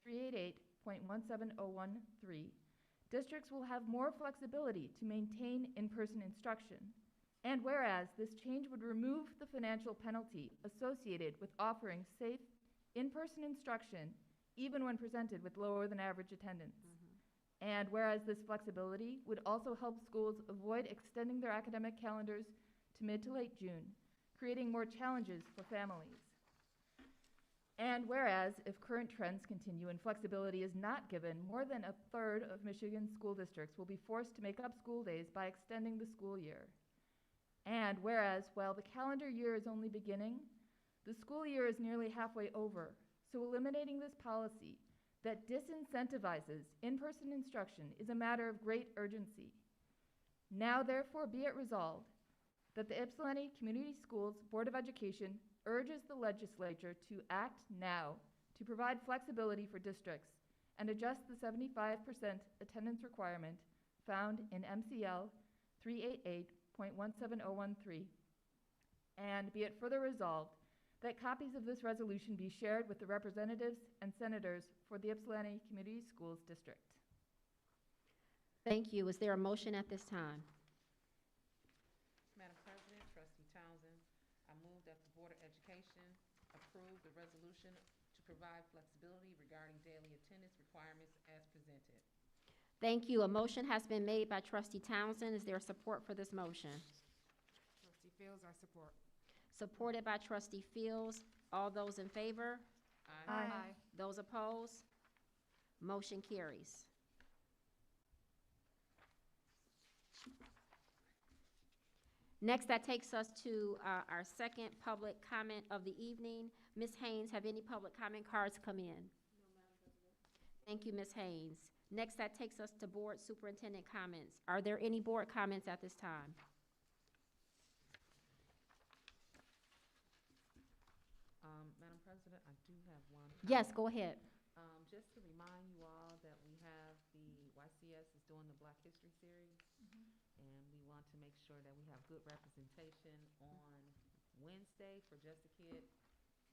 388.17013, districts will have more flexibility to maintain in-person instruction. And whereas this change would remove the financial penalty associated with offering safe in-person instruction even when presented with lower than average attendance. And whereas this flexibility would also help schools avoid extending their academic calendars to mid to late June, creating more challenges for families. And whereas if current trends continue and flexibility is not given, more than a third of Michigan school districts will be forced to make up school days by extending the school year. And whereas while the calendar year is only beginning, the school year is nearly halfway over, so eliminating this policy that disincentivizes in-person instruction is a matter of great urgency. Now therefore be it resolved that the Ypsilanti Community Schools Board of Education urges the legislature to act now to provide flexibility for districts and adjust the 75% attendance requirement found in MCL 388.17013. And be it further resolved that copies of this resolution be shared with the representatives and senators for the Ypsilanti Community Schools District. Thank you. Is there a motion at this time? Madam President, Trustee Townsend, I move that the Board of Education approve the resolution to provide flexibility regarding daily attendance requirements as presented. Thank you. A motion has been made by Trustee Townsend. Is there support for this motion? Trustee Fields, I support. Supported by Trustee Fields. All those in favor? Aye. Those opposed? Motion carries. Next, that takes us to our second public comment of the evening. Ms. Haynes, have any public comment cards come in? No, Madam President. Thank you, Ms. Haynes. Next, that takes us to board superintendent comments. Are there any board comments at this time? Madam President, I do have one. Yes, go ahead. Just to remind you all that we have the YCS is doing the Black History Series, and we want to make sure that we have good representation on Wednesday for Just a Kid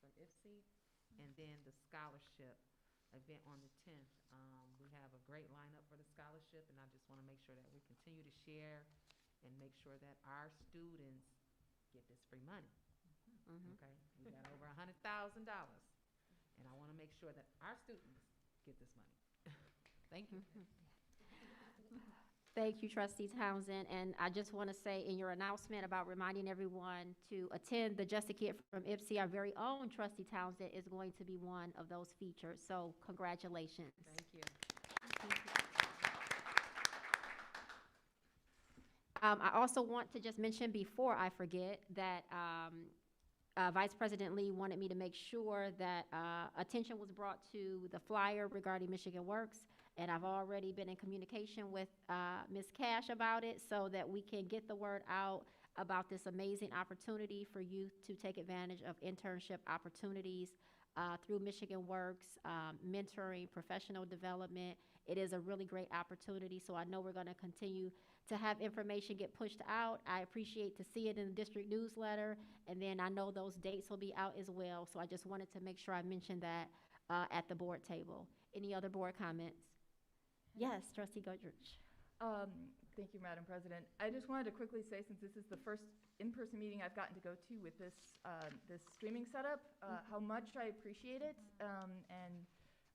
from IFSI, and then the scholarship event on the 10th. We have a great lineup for the scholarship, and I just want to make sure that we continue to share and make sure that our students get this free money. Okay, we got over $100,000, and I want to make sure that our students get this money. Thank you. Thank you, Trustee Townsend. And I just want to say in your announcement about reminding everyone to attend the Just a Kid from IPSI, our very own Trustee Townsend is going to be one of those featured. So congratulations. Thank you. I also want to just mention before I forget that Vice President Lee wanted me to make sure that attention was brought to the flyer regarding Michigan Works, and I've already been in communication with Ms. Cash about it so that we can get the word out about this amazing opportunity for youth to take advantage of internship opportunities through Michigan Works, mentoring, professional development. It is a really great opportunity, so I know we're going to continue to have information get pushed out. I appreciate to see it in the district newsletter, and then I know those dates will be out as well, so I just wanted to make sure I mentioned that at the board table. Any other board comments? Yes, Trustee Goodrich. Thank you, Madam President. I just wanted to quickly say, since this is the first in-person meeting I've gotten to go to with this this streaming setup, how much I appreciate it, and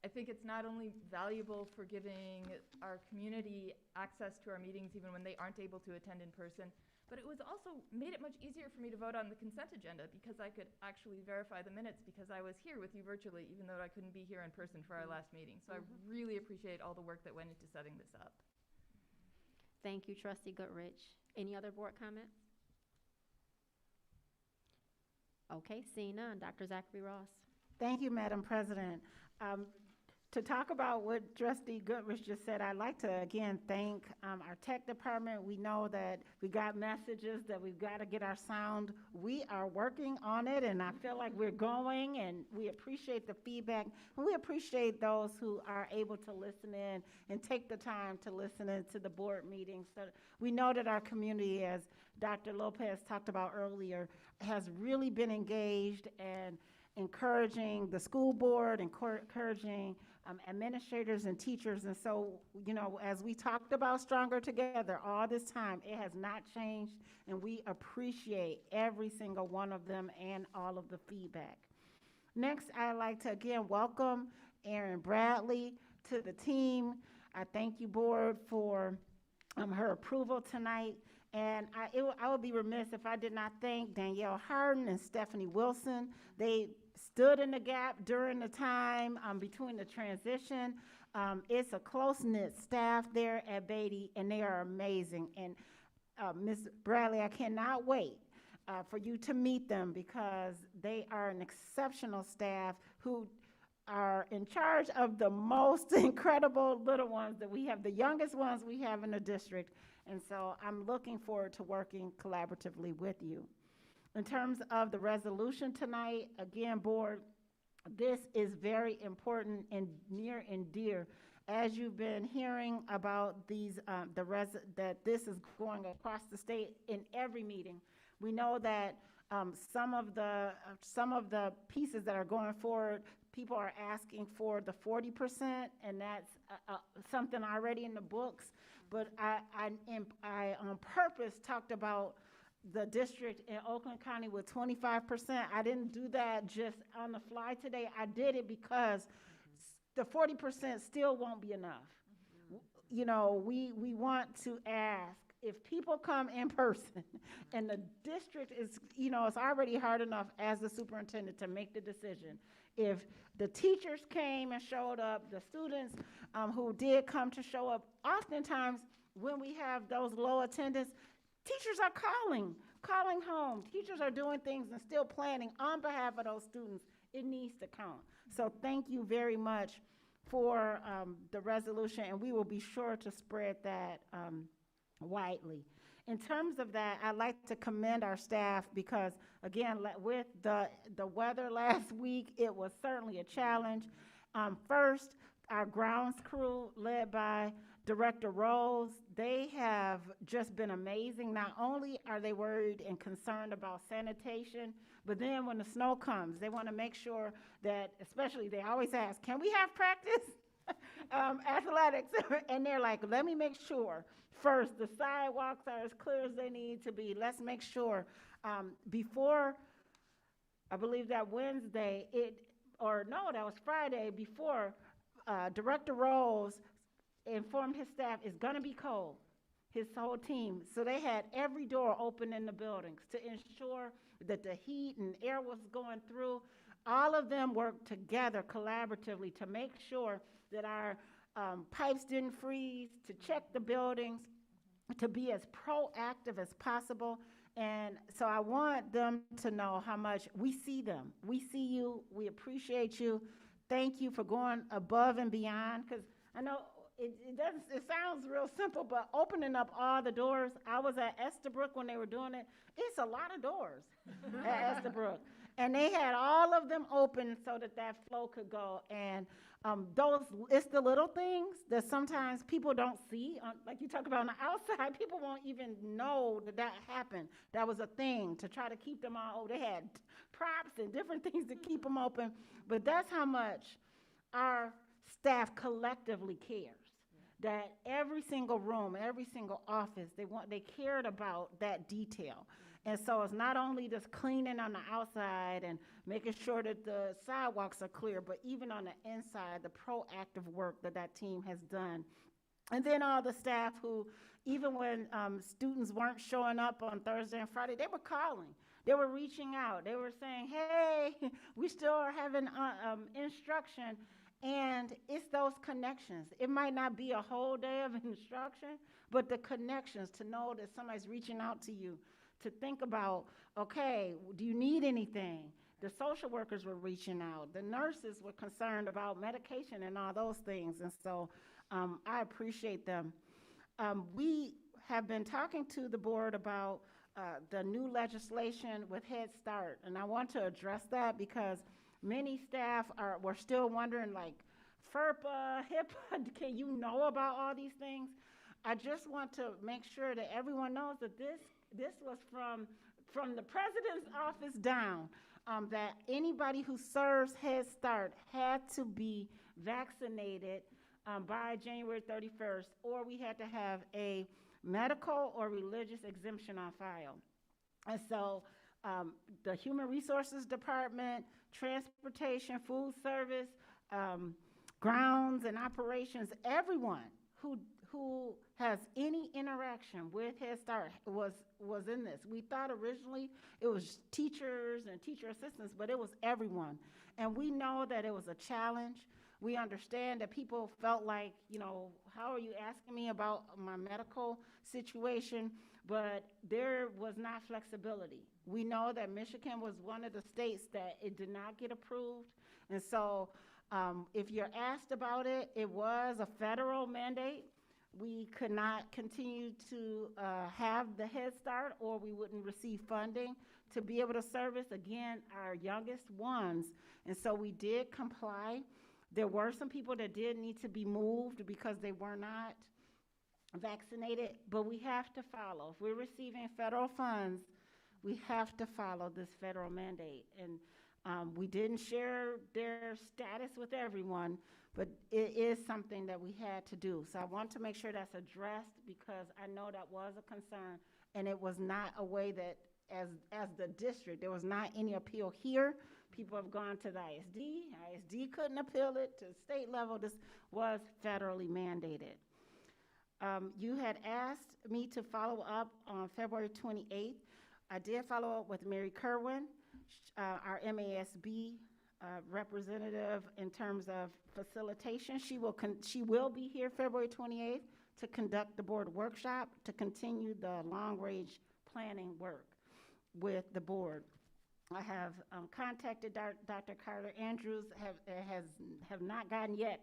I think it's not only valuable for giving our community access to our meetings even when they aren't able to attend in person, but it was also made it much easier for me to vote on the consent agenda because I could actually verify the minutes because I was here with you virtually, even though I couldn't be here in person for our last meeting. So I really appreciate all the work that went into setting this up. Thank you, Trustee Goodrich. Any other board comments? Okay, seeing none. Dr. Zachary Ross. Thank you, Madam President. To talk about what Trustee Goodrich just said, I'd like to again thank our tech department. We know that we got messages that we've got to get our sound. We are working on it, and I feel like we're going, and we appreciate the feedback. And we appreciate those who are able to listen in and take the time to listen into the board meetings. So we know that our community, as Dr. Lopez talked about earlier, has really been engaged and encouraging the school board, encouraging administrators and teachers. And so, you know, as we talked about Stronger Together all this time, it has not changed, and we appreciate every single one of them and all of the feedback. Next, I'd like to again welcome Erin Bradley to the team. I thank you, board, for her approval tonight. And I would be remiss if I did not thank Danielle Harden and Stephanie Wilson. They stood in the gap during the time between the transition. It's a close-knit staff there at Beatty, and they are amazing. And Ms. Bradley, I cannot wait for you to meet them, because they are an exceptional staff who are in charge of the most incredible little ones that we have, the youngest ones we have in the district. And so I'm looking forward to working collaboratively with you. In terms of the resolution tonight, again, board, this is very important and near and dear. As you've been hearing about these, that this is going across the state in every meeting, we know that some of the pieces that are going forward, people are asking for the 40%, and that's something already in the books. But I on purpose talked about the district in Oakland County with 25%. I didn't do that just on the fly today. I did it because the 40% still won't be enough. You know, we want to ask, if people come in person and the district is, you know, it's already hard enough as the superintendent to make the decision. If the teachers came and showed up, the students who did come to show up, oftentimes when we have those low attendance, teachers are calling home. Teachers are doing things and still planning on behalf of those students. It needs to count. So thank you very much for the resolution, and we will be sure to spread that widely. In terms of that, I'd like to commend our staff, because again, with the weather last week, it was certainly a challenge. First, our grounds crew led by Director Rose, they have just been amazing. Not only are they worried and concerned about sanitation, but then when the snow comes, they want to make sure that, especially they always ask, can we have practice? Athletics, and they're like, let me make sure first the sidewalks are as clear as they need to be. Let's make sure before, I believe that Wednesday, that was Friday, before Director Rose informed his staff it's going to be cold, his whole team. So they had every door open in the buildings to ensure that the heat and air was going through. All of them worked together collaboratively to make sure that our pipes didn't freeze, to check the buildings, to be as proactive as possible. And so I want them to know how much we see them. We see you. We appreciate you. Thank you for going above and beyond, because I know it sounds real simple, but opening up all the doors. I was at Estabrook when they were doing it. It's a lot of doors at Estabrook. And they had all of them open so that flow could go. And it's the little things that sometimes people don't see. Like you talk about on the outside, people won't even know that happened. That was a thing to try to keep them all open. They had props and different things to keep them open. But that's how much our staff collectively cares. That every single room, every single office, they cared about that detail. And so it's not only just cleaning on the outside and making sure that the sidewalks are clear, but even on the inside, the proactive work that team has done. And then all the staff who, even when students weren't showing up on Thursday and Friday, they were calling. They were reaching out. They were saying, hey, we still are having instruction. And it's those connections. It might not be a whole day of instruction, but the connections, to know that somebody's reaching out to you, to think about, okay, do you need anything? The social workers were reaching out. The nurses were concerned about medication and all those things. And so I appreciate them. We have been talking to the board about the new legislation with Head Start. And I want to address that because many staff were still wondering, like, FERPA, HIPAA, can you know about all these things? I just want to make sure that everyone knows that this was from the president's office down, that anybody who serves Head Start had to be vaccinated by January 31st, or we had to have a medical or religious exemption on file. And so the Human Resources Department, Transportation, Food Service, Grounds and Operations, everyone who has any interaction with Head Start was in this. We thought originally it was teachers and teacher assistants, but it was everyone. And we know that it was a challenge. We understand that people felt like, you know, how are you asking me about my medical situation? But there was not flexibility. We know that Michigan was one of the states that it did not get approved. And so if you're asked about it, it was a federal mandate. We could not continue to have the Head Start, or we wouldn't receive funding to be able to service, again, our youngest ones. And so we did comply. There were some people that did need to be moved because they were not vaccinated, but we have to follow. If we're receiving federal funds, we have to follow this federal mandate. And we didn't share their status with everyone, but it is something that we had to do. So I want to make sure that's addressed, because I know that was a concern, and it was not a way that, as the district, there was not any appeal here. People have gone to the ISD. ISD couldn't appeal it to state level. This was federally mandated. You had asked me to follow up on February 28th. I did follow up with Mary Kerwin, our MASB representative in terms of facilitation. She will be here February 28th to conduct the board workshop to continue the long-range planning work with the board. I have contacted Dr. Carter Andrews, have not gotten yet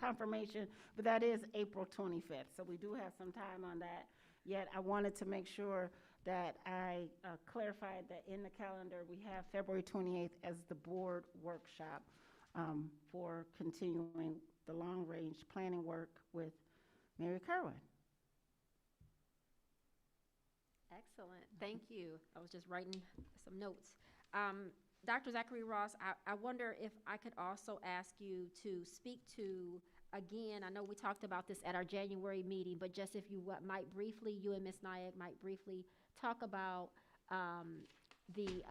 confirmation, but that is April 25th. So we do have some time on that. Yet I wanted to make sure that I clarified that in the calendar we have February 28th as the board workshop for continuing the long-range planning work with Mary Kerwin. Excellent, thank you. I was just writing some notes. Dr. Zachary Ross, I wonder if I could also ask you to speak to, again, I know we talked about this at our January meeting, but just if you might briefly, you and Ms. Nayak might briefly talk about the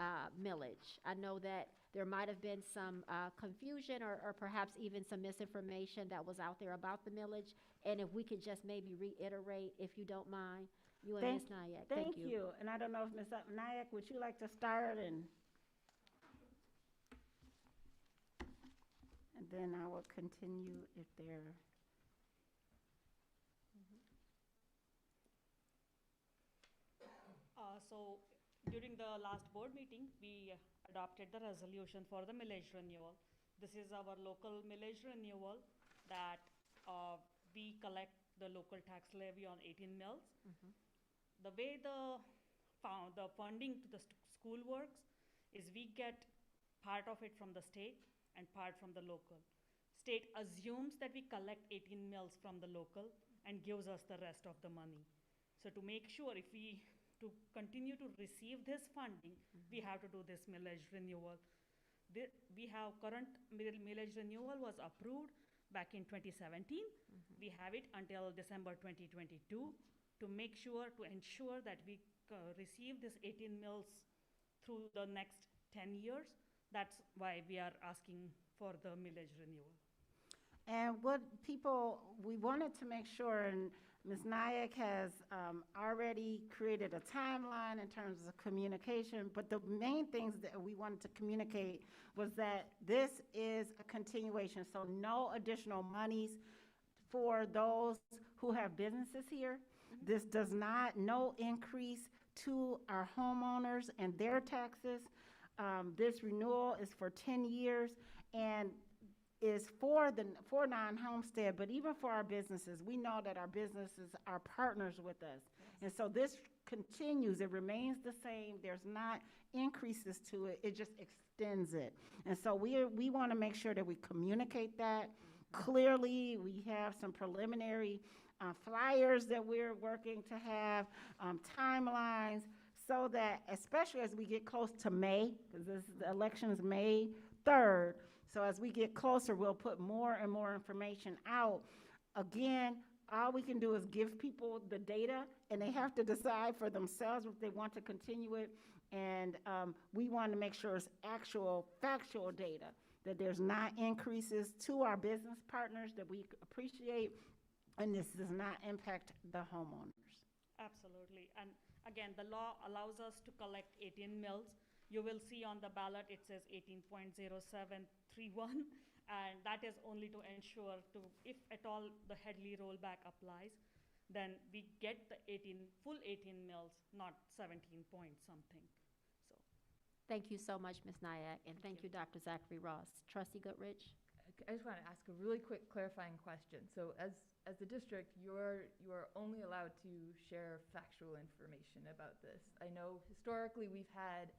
millage. I know that there might have been some confusion or perhaps even some misinformation that was out there about the millage, and if we could just maybe reiterate, if you don't mind, you and Ms. Nayak. Thank you. And I don't know if Ms. Nayak, would you like to start, and then I will continue if there. So during the last board meeting, we adopted the resolution for the millage renewal. This is our local millage renewal that we collect the local tax levy on 18 mills. The way the funding to the school works is we get part of it from the state and part from the local. State assumes that we collect 18 mills from the local and gives us the rest of the money. So to make sure to continue to receive this funding, we have to do this millage renewal. We have current millage renewal was approved back in 2017. We have it until December 2022 to ensure that we receive this 18 mills through the next 10 years. That's why we are asking for the millage renewal. And we wanted to make sure, and Ms. Nayak has already created a timeline in terms of communication, but the main things that we wanted to communicate was that this is a continuation, so no additional monies for those who have businesses here. This does no increase to our homeowners and their taxes. This renewal is for 10 years and is for non-homestead, but even for our businesses. We know that our businesses are partners with us. And so this continues, it remains the same. There's not increases to it, it just extends it. And so we want to make sure that we communicate that clearly. We have some preliminary flyers that we're working to have, timelines, so that especially as we get close to May, because the election is May 3rd, So as we get closer, we'll put more and more information out. Again, all we can do is give people the data, and they have to decide for themselves if they want to continue it. And we want to make sure it's actual, factual data, that there's not increases to our business partners that we appreciate, and this does not impact the homeowners. Absolutely. And again, the law allows us to collect 18 mills. You will see on the ballot it says 18.0731, and that is only to ensure to, if at all the Headley rollback applies, then we get the full 18 mills, not 17 point something. So, Thank you so much, Ms. Nyack, and thank you, Dr. Zachary Ross. Trustee Goodrich? I just want to ask a really quick clarifying question. So as the district, you are only allowed to share factual information about this. I know historically we've had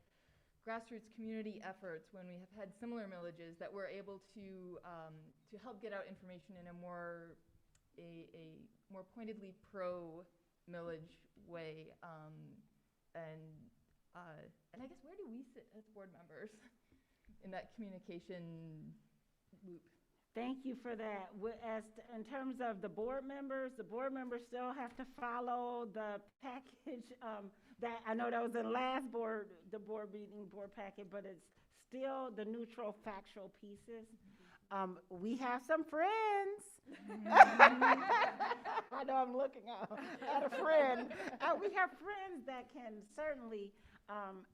grassroots community efforts when we have had similar millages that we're able to help get out information in a more pointedly pro-millage way. And I guess, where do we sit as board members in that communication loop? Thank you for that. In terms of the board members still have to follow the package. That I know that was in last board meeting board packet, but it's still the neutral factual pieces. We have some friends. I know I'm looking at a friend. We have friends that can certainly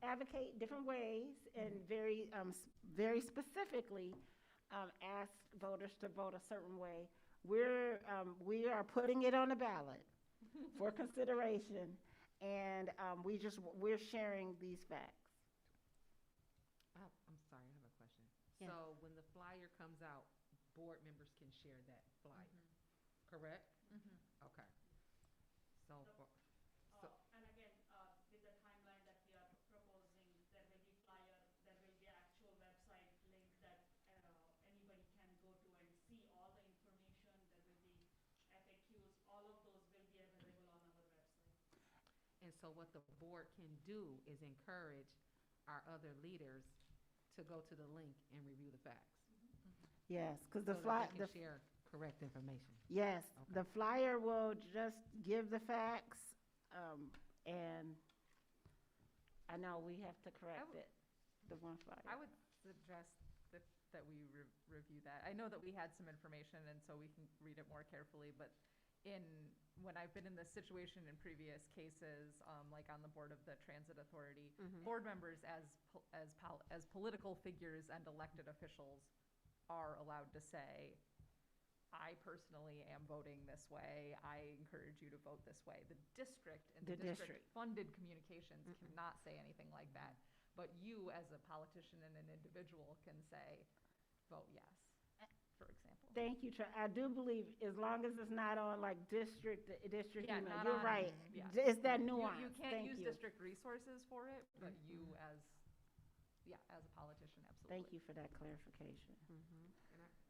advocate different ways and very specifically ask voters to vote a certain way. We are putting it on the ballot for consideration, and we're sharing these facts. I'm sorry, I have a question. Yes. So when the flyer comes out, board members can share that flyer, correct? Okay. So and again, with the timeline that we are proposing, there will be flyer, there will be actual website link that anybody can go to and see all the information. There will be FAQs. All of those will be available on our website. And so what the board can do is encourage our other leaders to go to the link and review the facts. Yes, because So that they can share correct information. Yes, Okay. the flyer will just give the facts, and I know we have to correct it, the one flyer. I would suggest that we review that. I know that we had some information, and so we can read it more carefully, but when I've been in this situation in previous cases, like on the board of the Transit Authority, board members as political figures and elected officials are allowed to say, I personally am voting this way. I encourage you to vote this way. The district and the district-funded communications cannot say anything like that. But you, as a politician and an individual, can say, vote yes, for example. Thank you, I do believe as long as it's not on like district Yeah, email, not you're on- right. yeah. It's that nuance. You can't Thank use you. district resources for it, but you as a politician, absolutely. Thank you for that clarification.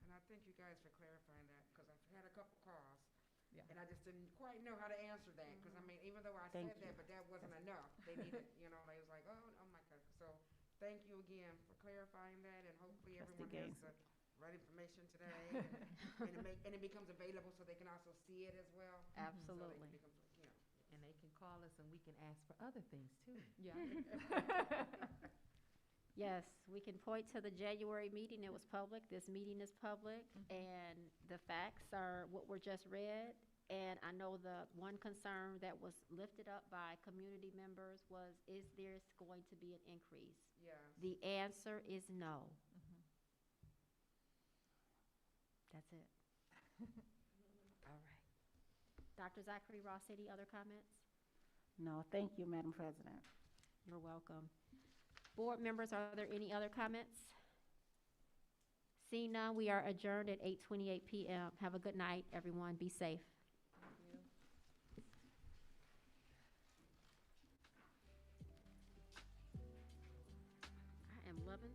And I thank you guys for clarifying that, because I've had a couple calls, Yeah. and I just didn't quite know how to answer that, because I mean, even though I Thank said you. that, but that wasn't enough. They needed, they was like, oh my God. So thank you again for clarifying that, and hopefully Trustee everyone has Gaines. the right information today, and it becomes available so they can also see it as well. Absolutely. So they can become, And they can call us and we can ask for other things too. Yeah. Yes, we can point to the January meeting. It was public. This meeting is public, and the facts are what were just read. And I know the one concern that was lifted up by community members was, is there going to be an increase? Yeah. The answer is no. That's it. All right. Dr. Zachary Ross, any other comments? No, thank you, Madam President. You're welcome. Board members, are there any other comments? Seeing none, we are adjourned at 8:28 p.m. Have a good night, everyone. Be safe. I am loving